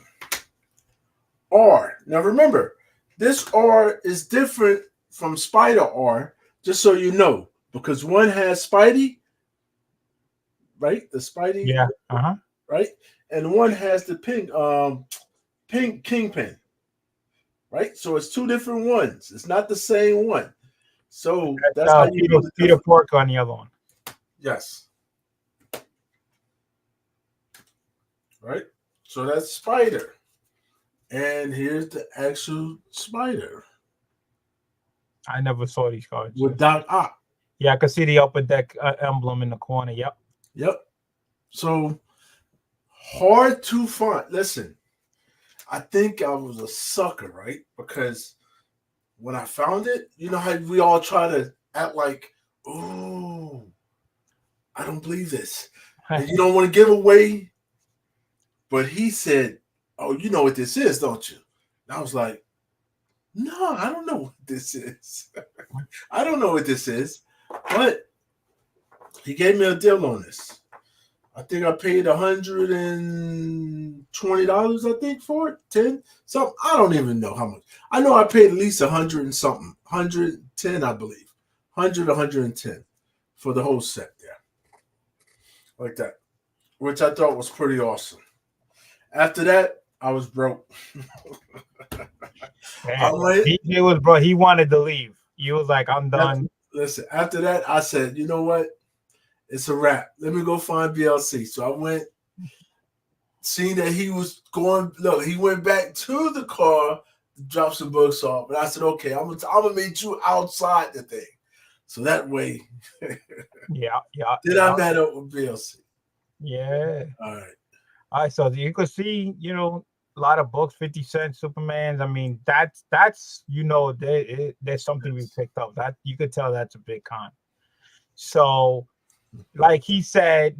C: R. Now remember, this R is different from Spider R, just so you know, because one has Spidey, right? The Spidey.
A: Yeah. Uh-huh.
C: Right? And one has the pink Kingpin. Right? So it's two different ones. It's not the same one. So that's how you know
A: Peter Pork on the other one.
C: Yes. Right? So that's Spider. And here's the actual Spider.
A: I never saw these cards.
C: With Doc Ock.
A: Yeah, I could see the upper deck emblem in the corner. Yep.
C: Yep. So hard to find. Listen, I think I was a sucker, right? Because when I found it, you know how we all try to act like, oh, I don't believe this. And you don't want to give away. But he said, oh, you know what this is, don't you? And I was like, no, I don't know what this is. I don't know what this is. But he gave me a deal on this. I think I paid $120. I think for it, 10 something. I don't even know how much. I know I paid at least 100 and something, 110, I believe, 100, 110 for the whole set there, like that, which I thought was pretty awesome. After that, I was broke. I
A: Man,
C: went.
A: DJ was bro. He wanted to leave. He was like, "I'm
C: After,
A: done."
C: listen, after that, I said, you know what? It's a wrap. Let me go find BLC. So I went, seen that he was going. Look, he went back to the car to drop some books off. And I said, okay, I'm gonna meet you outside the thing. So that way,
A: Yeah, yeah,
C: then
A: yeah,
C: I met up with BLC.
A: yeah.
C: All right.
A: All right, so you could see, a lot of books, 50 Cent, Superman's. I mean, there's something we picked up. That you could tell that's a big con. So, like he said,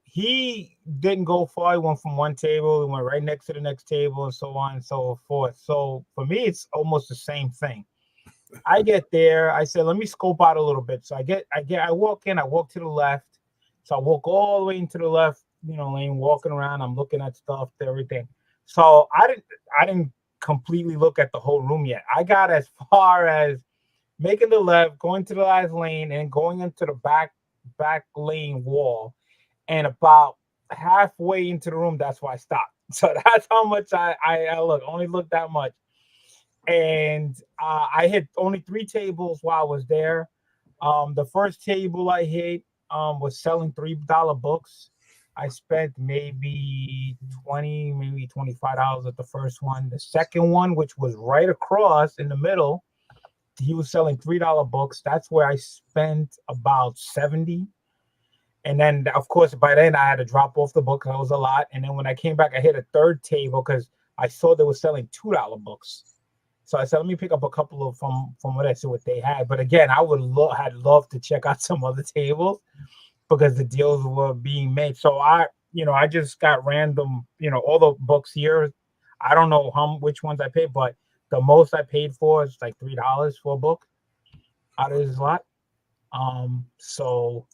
A: he didn't go far. He went from one table, he went right next to the next table, and so on and so forth. So for me, it's almost the same thing. I get there, I said, let me scope out a little bit. So I walk in, I walk to the left. So I walk all the way into the left, lane, walking around. I'm looking at stuff, everything. So I didn't completely look at the whole room yet. I got as far as making the left, going to the last lane, and going into the back lane wall. And about halfway into the room, that's why I stopped. So that's how much I look. Only looked that much. And I hit only 3 tables while I was there. The first table I hit was selling $3 books. I spent maybe 20, maybe $25 at the first one. The second one, which was right across in the middle, he was selling $3 books. That's where I spent about 70. And then, of course, by then I had to drop off the book. That was a lot. And then when I came back, I hit a third table because I saw they were selling $2 books. So I said, let me pick up a couple of from what I see what they had. But again, I had loved to check out some other tables because the deals were being made. So I just got random, all the books here. I don't know which ones I paid, but the most I paid for is like $3 for a book out of this lot. So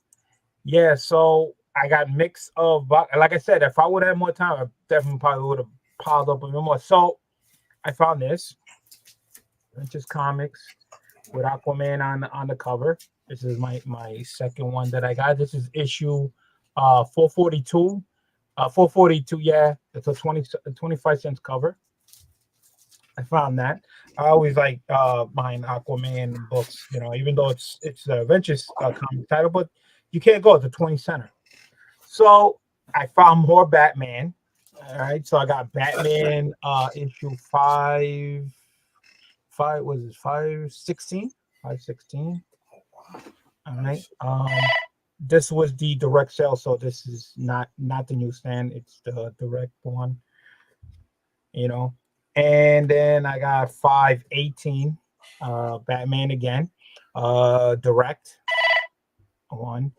A: yeah, so I got mix of, like I said, if I would have had more time, I definitely probably would have piled up a bit more. So I found this. Just comics with Aquaman on the cover. This is my second one that I got. This is issue 442. 442, yeah. It's a 25 cents cover. I found that. I always like buying Aquaman books, even though it's the Adventures comic title, but you can't go. It's a 20 center. So I found more Batman. All right. So I got Batman issue 516. 516. All right. This was the direct sale, so this is not the newsstand, it's the direct one, and then I got 518 Batman again, direct one.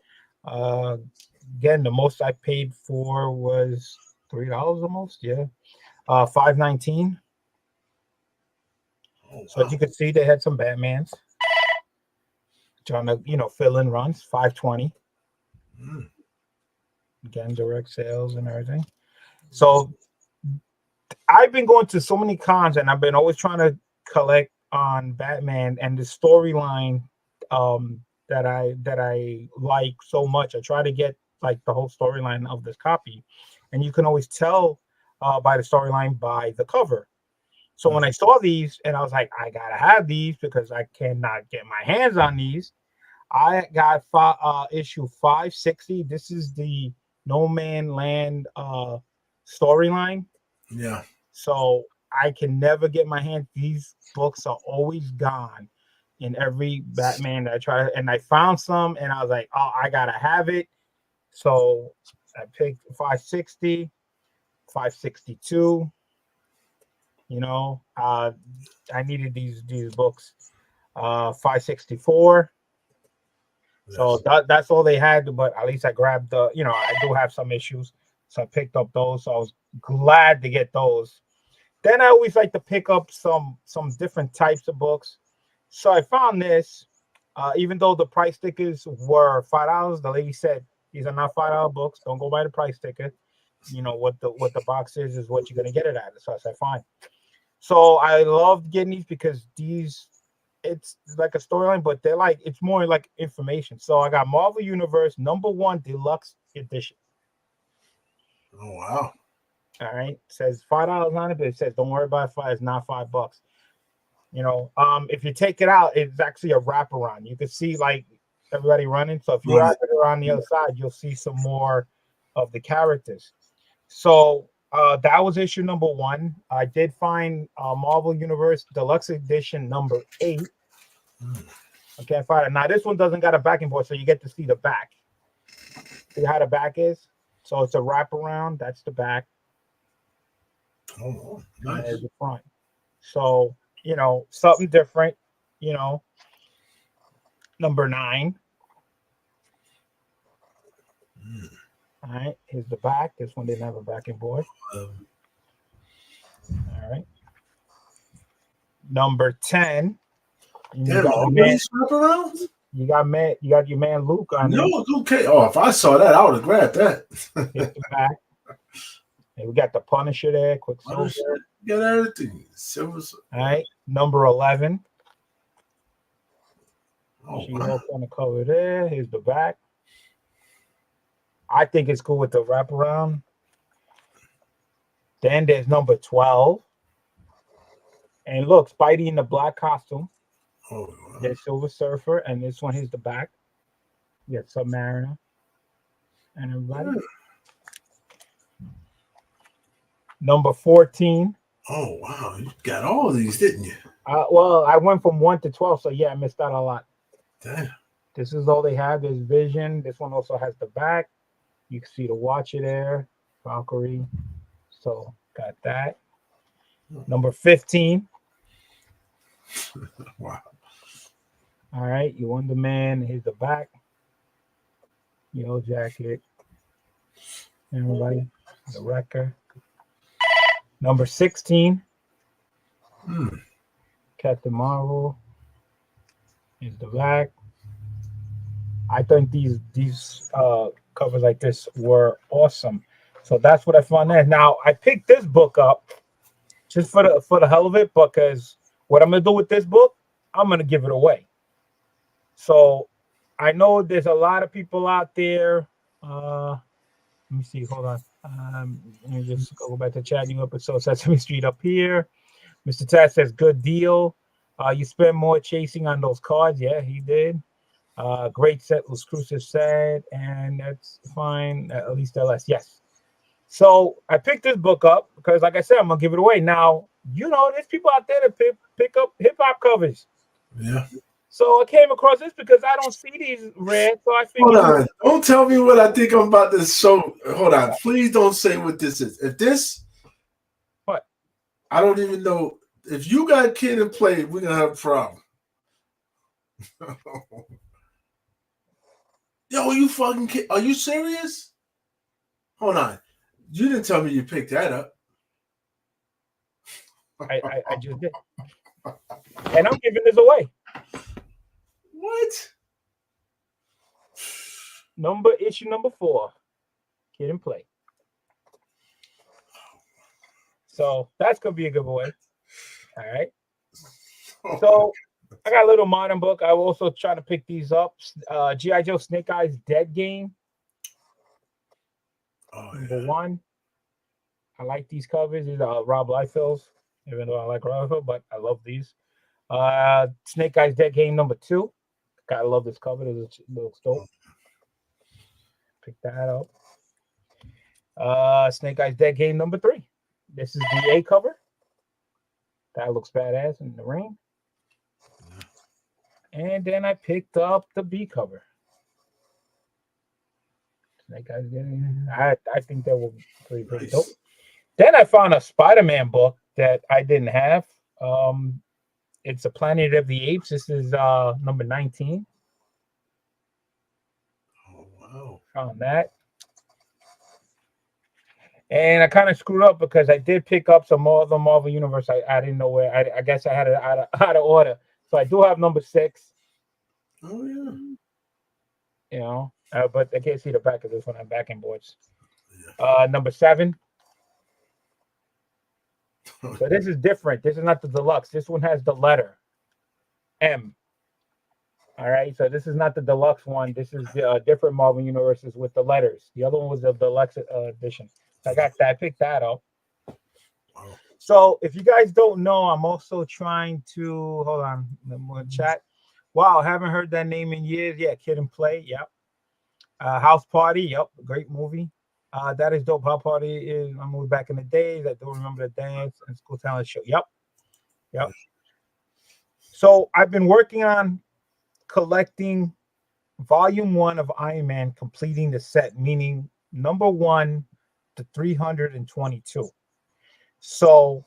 A: Again, the most I paid for was $3 almost, yeah. 519. So as you can see, they had some Batmans trying to, fill in runs. 520. Again, direct sales and everything. So I've been going to so many cons, and I've been always trying to collect on Batman and the storyline that I like so much. I try to get like the whole storyline of this copy, and you can always tell by the storyline by the cover. So when I saw these, and I was like, I gotta have these because I cannot get my hands on these. I got issue 560. This is the No Man Land storyline.
C: Yeah.
A: So I can never get my hands. These books are always gone in every Batman that I try. And I found some, and I was like, oh, I gotta have it. So I picked 560, 562. I needed these books. 564. So that's all they had, but at least I grabbed I do have some issues, so I picked up those. So I was glad to get those. Then I always like to pick up some different types of books. So I found this, even though the price stickers were $5, the lady said, These are not $5 books. Don't go by the price ticket. You know what the box is what you're gonna get it at. So I said fine. So I loved getting these because it's like a storyline, but they're like it's more like information. So I got Marvel Universe #1 Deluxe Edition.
C: Oh wow!
A: All right, it says $5 on it, but it says don't worry about it. It's not $5. You know, if you take it out, it's actually a wraparound. You can see like everybody running. So if you wrap it around the other side, you'll see some more of the characters. So that was issue #1. I did find Marvel Universe Deluxe Edition #8. I can't find it. Now this one doesn't got a backing board, so you get to see the back. See how the back is? So it's a wraparound. That's the back.
C: Oh,
A: And
C: nice.
A: there's the front. So, you know, something different, you know. #9. All right, here's the back. This one didn't have a backing board. All right. #10.
C: Damn, these wraparounds?
A: You got your man Luke on there.
C: No, okay. Oh, if I saw that, I would have grabbed that.
A: Here's the back. And we got the Punisher there, Quicksilver.
C: Got everything. Silver.
A: All right, #11.
C: Oh,
A: She-Hulk on the cover there. Here's the back. I think it's cool with the wraparound. Then there's #12. And look, Spidey in the black costume.
C: Oh, wow.
A: There's Silver Surfer, and this one is the back. You got Submariner and everybody. #14.
C: Oh, wow. You got all of these, didn't you?
A: Well, I went from 1 to 12, so yeah, I missed out a lot.
C: Damn.
A: This is all they have. There's Vision. This one also has the back. You can see the Watcher there, Valkyrie. So got that. #15.
C: Wow.
A: All right, you Wonder Man. Here's the back. Yellow jacket. Everybody, the Wrecker. #16. Captain Marvel. Here's the back. I think these covers like this were awesome. So that's what I found there. Now I picked this book up just for the hell of it, because what I'm gonna do with this book, I'm gonna give it away. So I know there's a lot of people out there. Let me see. Hold on. Let me just go back to chatting up. So Sesame Street up here. Mr. Tad says good deal. You spend more chasing on those cards. Yeah, he did. Great set, was Crucive said, and that's fine. At least LS. Yes. So I picked this book up because, like I said, I'm gonna give it away. Now, you know, there's people out there that pick up hip hop covers.
C: Yeah.
A: So I came across this because I don't see these red. So I figured.
C: Hold on. Don't tell me what I think I'm about to show. Hold on. Please don't say what this is. If this.
A: What?
C: I don't even know. If you got Kid and Play, we're going to have a problem. Yo, you fucking kid. Are you serious? Hold on. You didn't tell me you picked that up.
A: I just did. And I'm giving this away.
C: What?
A: Issue #4. Kid and Play. So that's going to be a giveaway. All right. So I got a little modern book. I will also try to pick these up. G.I. Joe Snake Eyes Dead Game. #1. I like these covers. These are Rob Liefeld's, even though I like Rob Liefeld, but I love these. Snake Eyes Dead Game #2. Gotta love this cover. It looks dope. Pick that up. Snake Eyes Dead Game #3. This is the A cover. That looks badass in the rain. And then I picked up the B cover. Snake Eyes Dead. I think that will be pretty dope. Then I found a Spider-Man book that I didn't have. It's a Planet of the Apes. This is #19.
C: Oh, wow.
A: Found that. And I kind of screwed up because I did pick up some more of the Marvel Universe. I didn't know where. I guess I had it out of order. So I do have #6.
C: Oh, yeah.
A: You know, but I can't see the back of this one. I'm backing boards. Number 7. So this is different. This is not the deluxe. This one has the letter M. All right. So this is not the deluxe one. This is the different Marvel universes with the letters. The other one was the deluxe edition. So I got that. I picked that up. So if you guys don't know, I'm also trying to hold on. I'm gonna chat. Wow, haven't heard that name in years. Yeah, Kid and Play. Yep. House Party. Yep, great movie. That is dope. House Party is a movie back in the days. I do remember the dance and school talent show. Yep. Yep. So I've been working on collecting volume 1 of Iron Man, completing the set, meaning number 1 to 322. So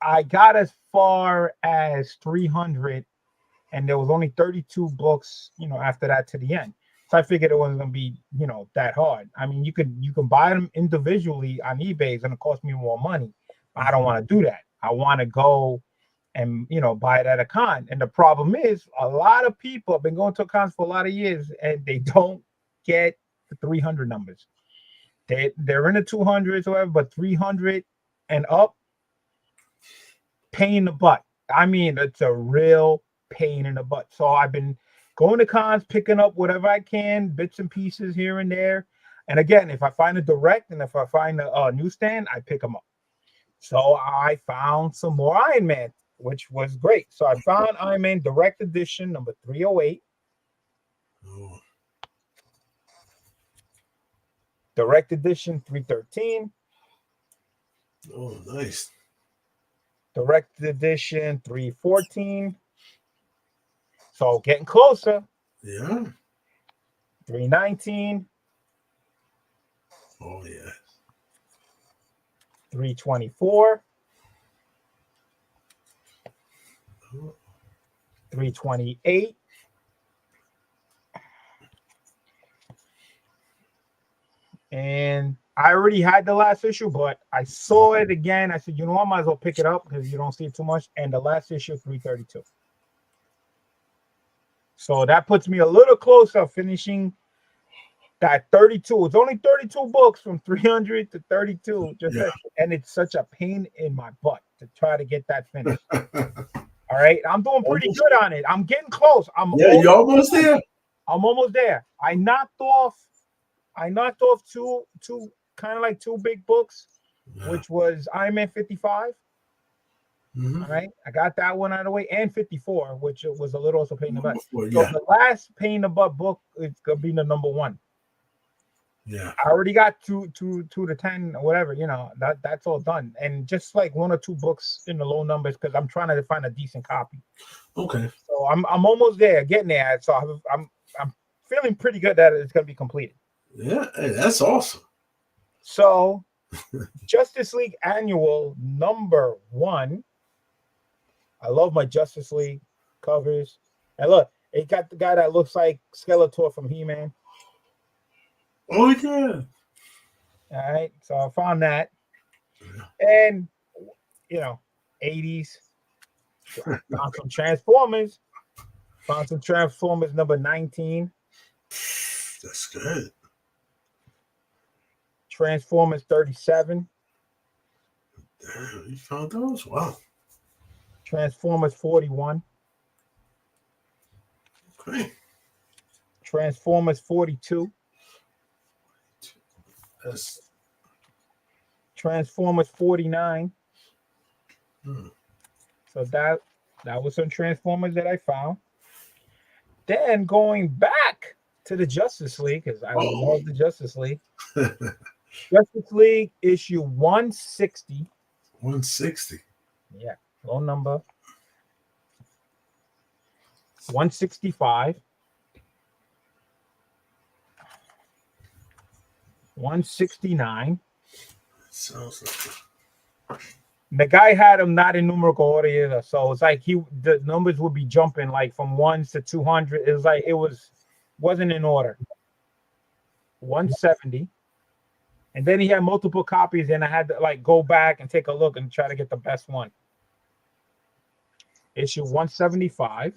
A: I got as far as 300, and there was only 32 books, after that to the end. So I figured it wasn't gonna be, that hard. I mean, you can buy them individually on eBay. It's gonna cost me more money. I don't want to do that. I want to go and buy it at a con. And the problem is, a lot of people have been going to cons for a lot of years, and they don't get the 300 numbers. They're in the 200s or whatever, but 300 and up, pain in the butt. I mean, it's a real pain in the butt. So I've been going to cons, picking up whatever I can, bits and pieces here and there. And again, if I find a direct and if I find a newsstand, I pick them up. So I found some more Iron Man, which was great. So I found Iron Man Direct Edition number 308.
C: Oh.
A: Direct Edition 313.
C: Oh, nice.
A: Direct Edition 314. So getting closer.
C: Yeah.
A: 319.
C: Oh, yeah.
A: 324. 328. And I already had the last issue, but I saw it again. I said, I might as well pick it up because you don't see it too much. And the last issue, 332. So that puts me a little closer finishing that 32. It's only 32 books from 300 to 32. And it's such a pain in my butt to try to get that finished. All right. I'm doing pretty good on it. I'm getting close.
C: You're almost there.
A: I'm almost there. I knocked off two kind of like two big books, which was Iron Man 55.
C: Mm-hmm.
A: All right. I got that one out of the way, and 54, which was a little also pain in the butt.
C: Yeah.
A: So the last pain in the butt book is gonna be the number 1.
C: Yeah.
A: I already got 2 to 10 or whatever, that's all done. And just like 1 or 2 books in the low numbers because I'm trying to find a decent copy.
C: Okay.
A: So I'm almost there, getting there. So I'm feeling pretty good that it's gonna be completed.
C: Yeah, hey, that's awesome.
A: So Justice League Annual number 1. I love my Justice League covers. And look, it got the guy that looks like Skeletor from He-Man.
C: Oh, yeah.
A: All right. So I found that. And, 80s. Found some Transformers. Found some Transformers number 19.
C: That's good.
A: Transformers 37.
C: Damn, you found those? Wow.
A: Transformers 41.
C: Okay.
A: Transformers 42.
C: That's...
A: Transformers 49. So that was some Transformers that I found. Then going back to the Justice League, because I love the Justice League. Justice League issue 160.
C: 160.
A: Yeah, low number. 165. 169.
C: Sounds like
A: The guy had them not in numerical order either, so it's like the numbers would be jumping like from 1 to 200. It was like wasn't in order. 170. And then he had multiple copies, and I had to like go back and take a look and try to get the best one. Issue 175.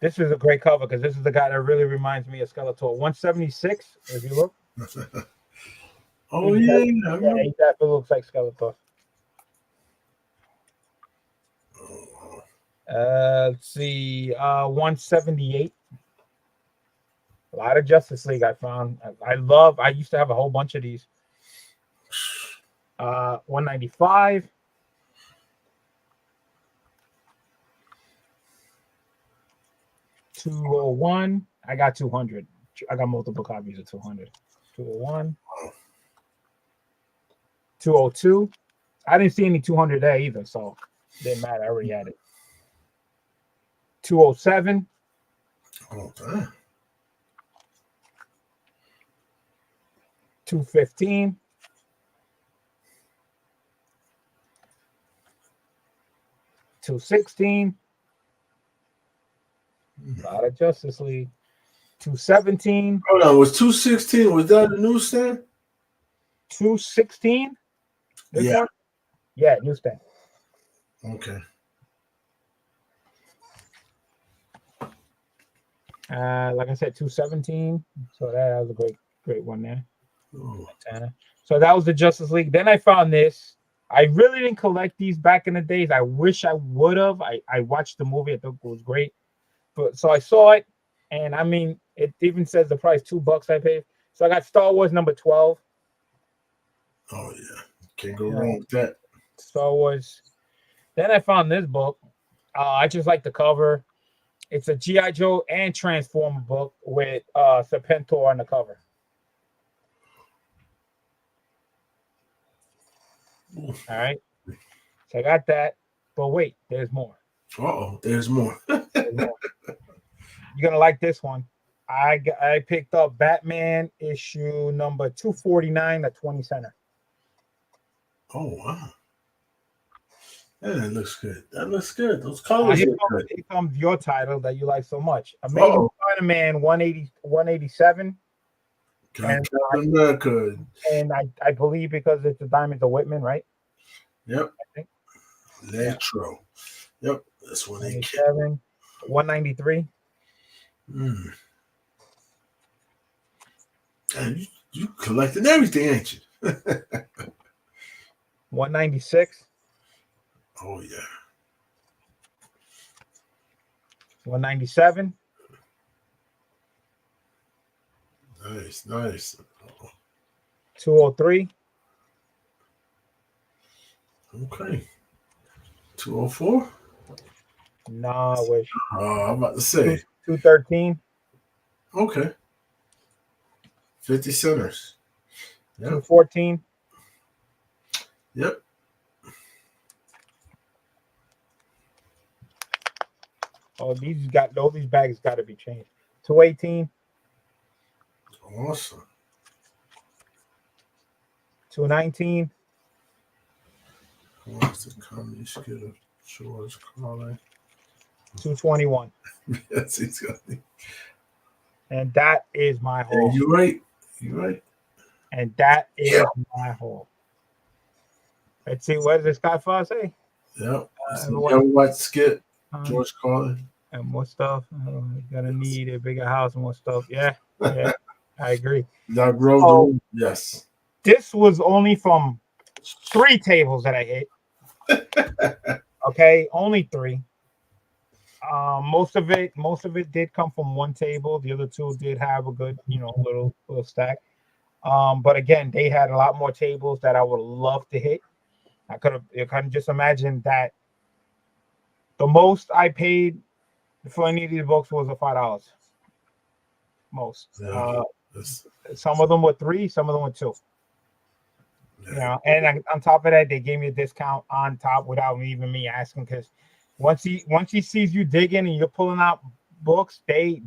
A: This is a great cover because this is the guy that really reminds me of Skeletor. 176, if you look.
C: Oh
A: He
C: yeah,
A: definitely-
C: I
A: yeah,
C: remember.
A: he definitely looks like Skeletor.
C: Oh,
A: Let's see. 178. A lot of Justice League I found. I used to have a whole bunch of these. 195. 201. I got 200. I got multiple copies of 200. 201. 202. I didn't see any 200 there either, so it didn't matter. I already had it. 207.
C: oh damn.
A: 215. 216. A lot of Justice League. 217.
C: Hold on, was 216? Was that a newsstand?
A: 216. This
C: Yeah.
A: one? Yeah, newsstand.
C: Okay.
A: Like I said, 217. So that was a great one there.
C: Oh.
A: So that was the Justice League. Then I found this. I really didn't collect these back in the days. I wish I would have. I watched the movie. I thought it was great. But so I saw it, and I mean, it even says the price $2 I paid. So I got Star Wars number 12.
C: Oh yeah. Can't go wrong with that.
A: Star Wars. Then I found this book. I just like the cover. It's a G.I. Joe and Transformer book with Serpentor on the cover.
C: Ooh.
A: All right. So I got that. But wait, there's more.
C: There's more.
A: There's more. You're gonna like this one. I picked up Batman issue number 249 at 20 center.
C: Oh wow. Yeah, that looks good. That looks good. Those colors look good.
A: Here comes your title that you like so much. Amazing Spider-Man 187.
C: Captain America.
A: And I believe because it's the Diamonds of Whitman, right?
C: Yep.
A: I think.
C: Electro. Yeah. Yep. That's when they
A: 187. 193.
C: And you collecting everything, ain't you?
A: 196.
C: Oh yeah.
A: 197.
C: Nice.
A: 203.
C: Okay. 204.
A: No, I wish.
C: I'm about to say
A: 213.
C: okay. 50 centers. Yep.
A: 214.
C: Yep.
A: Oh, all these bags got to be changed. 218.
C: Awesome.
A: 219.
C: What's the comedy skit of George Carlin?
A: 221.
C: Yes, he's got me.
A: And that is my haul.
C: Yeah, you're right. You're right.
A: And that is my haul. Let's see, what does this guy for say?
C: Yep. Young White skit, George Carlin.
A: And more stuff. You gotta need a bigger house and more stuff. Yeah. I agree.
C: Yes.
A: This was only from 3 tables that I hit. Okay, only 3. Most of it did come from 1 table. The other 2 did have a good, little stack. But again, they had a lot more tables that I would love to hit. I could have just imagined that the most I paid for any of these books was $5. Most. Some of them were 3, some of them were 2. And on top of that, they gave me a discount on top without even me asking, because once he sees you digging and you're pulling out books, they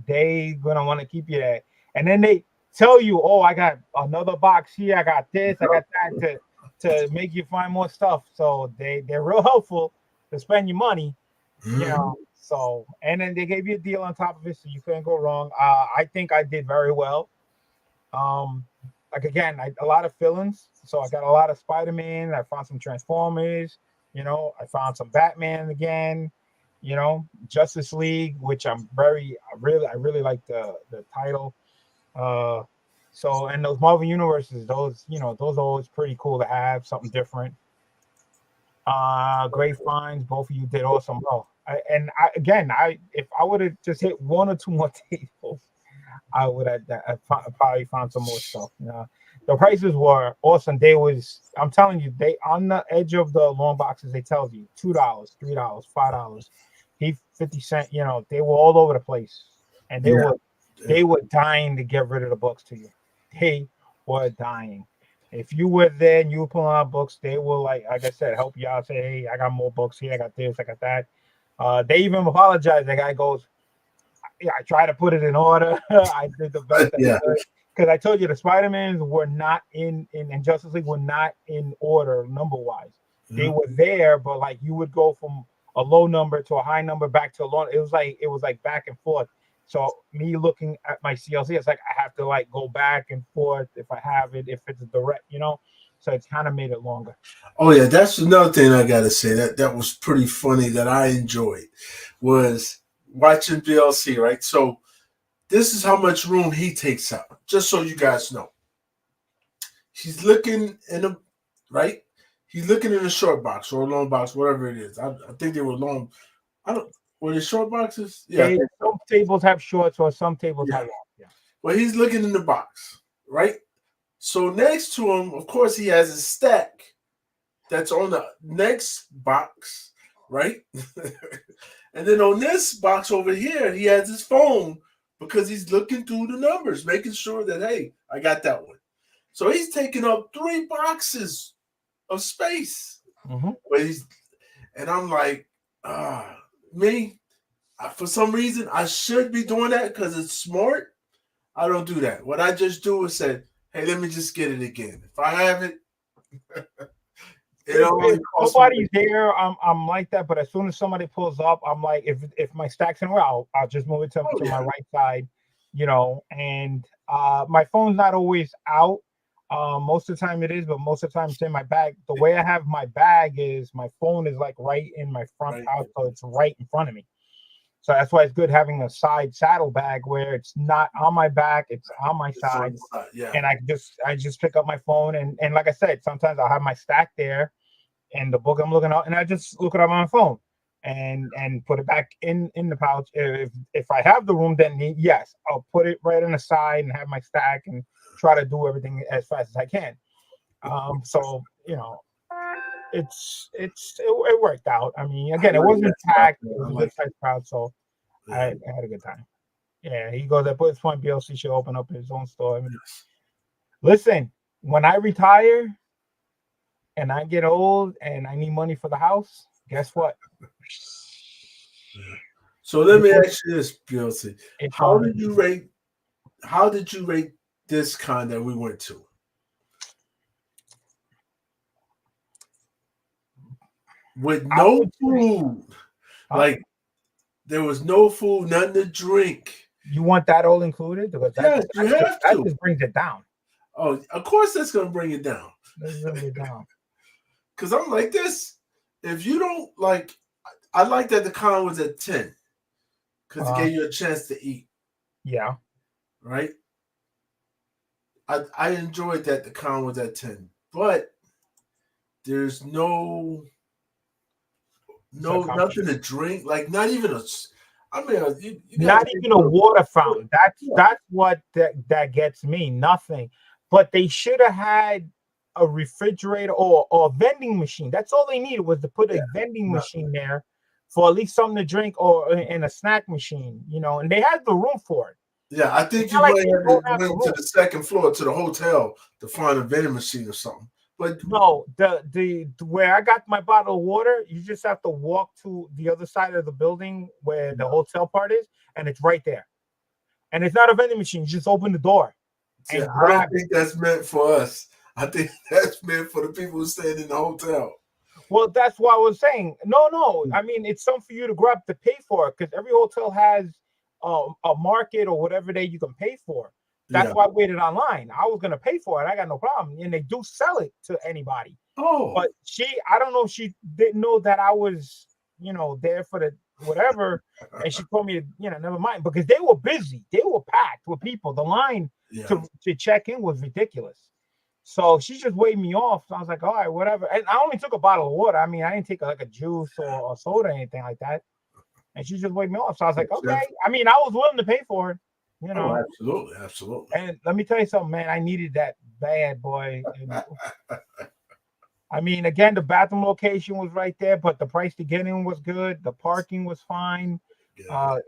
A: gonna want to keep you there. And then they tell you, oh, I got another box here, I got this, I got that to make you find more stuff. So they're real helpful to spend your money, So, and then they gave you a deal on top of it, so you couldn't go wrong. I think I did very well. Like again, a lot of fill-ins. So I got a lot of Spider-Man. I found some Transformers. I found some Batman again. You know, Justice League, which I really like the title. Uh, so and those Marvel universes, those those are always pretty cool to have something different. Great finds. Both of you did awesome. Well, again, if I would have just hit one or two more tables, I would have probably found some more stuff. The prices were awesome. I'm telling you, they on the edge of the long boxes. They tell you $2, $3, $5. He 50 cent. They were all over the place, and
C: Yeah.
A: they were dying to get rid of the books to you. They were dying. If you were there and you were pulling out books, they will like I said, help you out. Say, hey, I got more books here. I got this. I got that. They even apologize. The guy goes, yeah, I tried to put it in order. I did the best I
C: Yeah.
A: could because I told you the Spider-Mans were not in Justice League were not in order number wise. They were there, but like you would go from a low number to a high number back to a low. It was like back and forth. So me looking at my CLC, it's like I have to like go back and forth if I have it, if it's direct, So it's kind of made it longer.
C: Oh yeah, that's another thing I gotta say that was pretty funny that I enjoyed was watching BLC, right? So this is how much room he takes up, just so you guys know. He's looking in a right. He's looking in a short box or a long box, whatever it is. I think they were long. I don't. Were they short boxes? Yeah.
A: Some tables have shorts or some tables have long. Yeah.
C: Well, he's looking in the box, right? So next to him, of course, he has a stack that's on the next box, right? And then on this box over here, he has his phone because he's looking through the numbers, making sure that, hey, I got that one. So he's taking up 3 boxes of space. And I'm like, me, for some reason, I should be doing that because it's smart. I don't do that. What I just do is say, hey, let me just get it again. If I have it,
A: if nobody's there, I'm like that. But as soon as somebody pulls up, I'm like, if my stack's in a row, I'll just move it to my right side, And my phone's not always out. Most of the time it is, but most of the time it's in my bag. The way I have my bag is my phone is like right in my front pouch, so it's right in front of me. So that's why it's good having a side saddle bag where it's not on my back, it's on my side. And I just pick up my phone and like I said, sometimes I'll have my stack there and the book I'm looking at, and I just look it up on my phone and put it back in the pouch. If I have the room, then yes, I'll put it right on the side and have my stack and try to do everything as fast as I can. So it worked out. I mean, again, it wasn't packed. It was a good sized crowd, so I had a good time. Yeah, he goes at this point, BLC should open up his own store. I mean, listen, when I retire and I get old and I need money for the house, guess what?
C: So let me ask you this, BLC. How did you rate this con that we went to? With no food. Like there was no food, nothing to drink.
A: You want that all included? Because
C: yes, you have to.
A: That just brings it down.
C: Oh, of course that's gonna bring it down. Because I'm like this. If you don't like, I like that the con was at 10 because it gave you a chance to eat.
A: Yeah.
C: Right. I enjoyed that the con was at 10, but there's nothing to drink. Like not even a. I mean,
A: not even a water fountain. That's what that gets me. Nothing. But they should have had a refrigerator or a vending machine. That's all they needed was to put a vending machine there for at least something to drink or in a snack machine, and they had the room for it.
C: Yeah, I think you might have to go to the second floor to the hotel to find a vending machine or something. But
A: no, the where I got my bottle of water, you just have to walk to the other side of the building where the hotel part is, and it's right there. And it's not a vending machine. You just open the door.
C: And I don't think that's meant for us. I think that's meant for the people who stayed in the hotel.
A: Well, that's what I was saying. No. I mean, it's something for you to grab to pay for it because every hotel has a market or whatever day you can pay for. That's why I waited online. I was gonna pay for it. I got no problem, and they do sell it to anybody.
C: Oh,
A: but I don't know if she didn't know that I was, there for whatever. And she told me, never mind, because they were busy. They were packed with people. The line to check in was ridiculous. So she just waved me off. So I was like, all right, whatever. And I only took a bottle of water. I mean, I didn't take like a juice or a soda or anything like that. And she just waved me off. So I was like, okay. I mean, I was willing to pay for it,
C: Oh, absolutely, absolutely.
A: And let me tell you something, man. I needed that bad, boy. And, I mean, again, the bathroom location was right there, but the price to get in was good. The parking was fine.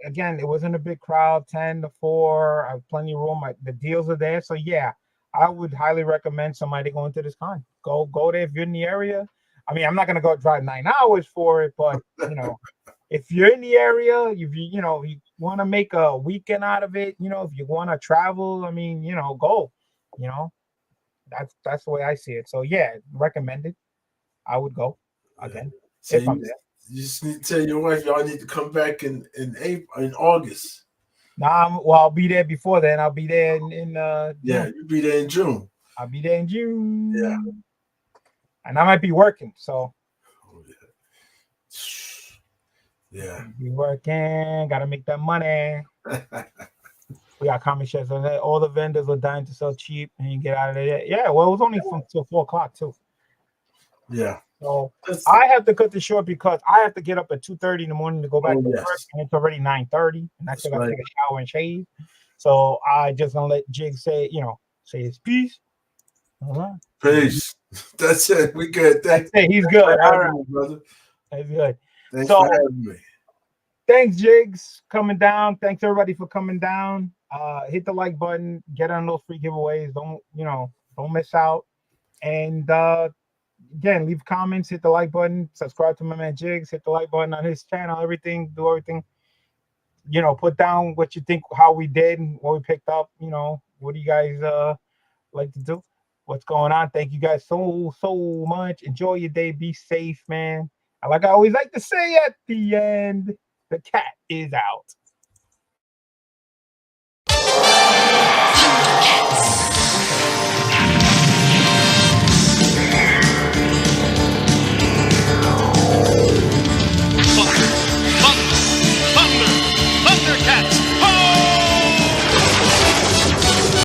A: Again, it wasn't a big crowd, 10 to 4. I have plenty of room. The deals are there. So yeah, I would highly recommend somebody going to this con. Go there if you're in the area. I mean, I'm not gonna go drive 9 hours for it, but if you're in the area, if you want to make a weekend out of it, if you want to travel, I mean, go. That's the way I see it. So yeah, recommended. I would go again if I'm there.
C: You just need to tell your wife y'all need to come back in August.
A: Nah, I'll be there before then. I'll be there in
C: June. You'll be there in June.
A: I'll be there in June.
C: Yeah.
A: And I might be working, so be working, gotta make that money. We got comic shops on that. All the vendors are dying to sell cheap and you get out of there. Yeah, well, it was only from till 4 o'clock too.
C: Yeah.
A: So I have to cut this short because I have to get up at 2:30 in the morning to go back to work, and it's already 9:30, and I still got to take a shower and shave. So I just gonna let Jiggs say his piece.
C: Peace. That's it. We good. Thanks.
A: He's good. All right,
C: brother.
A: That's good.
C: Thanks for having me.
A: Thanks, Jiggs, coming down. Thanks everybody for coming down. Hit the like button. Get on those free giveaways. Don't miss out. And again, leave comments, hit the like button, subscribe to my man Jiggs, hit the like button on his channel, do everything. Put down what you think, how we did, what we picked up. What do you guys like to do? What's going on? Thank you guys so much. Enjoy your day. Be safe, man. And like I always like to say at the end, the cat is out.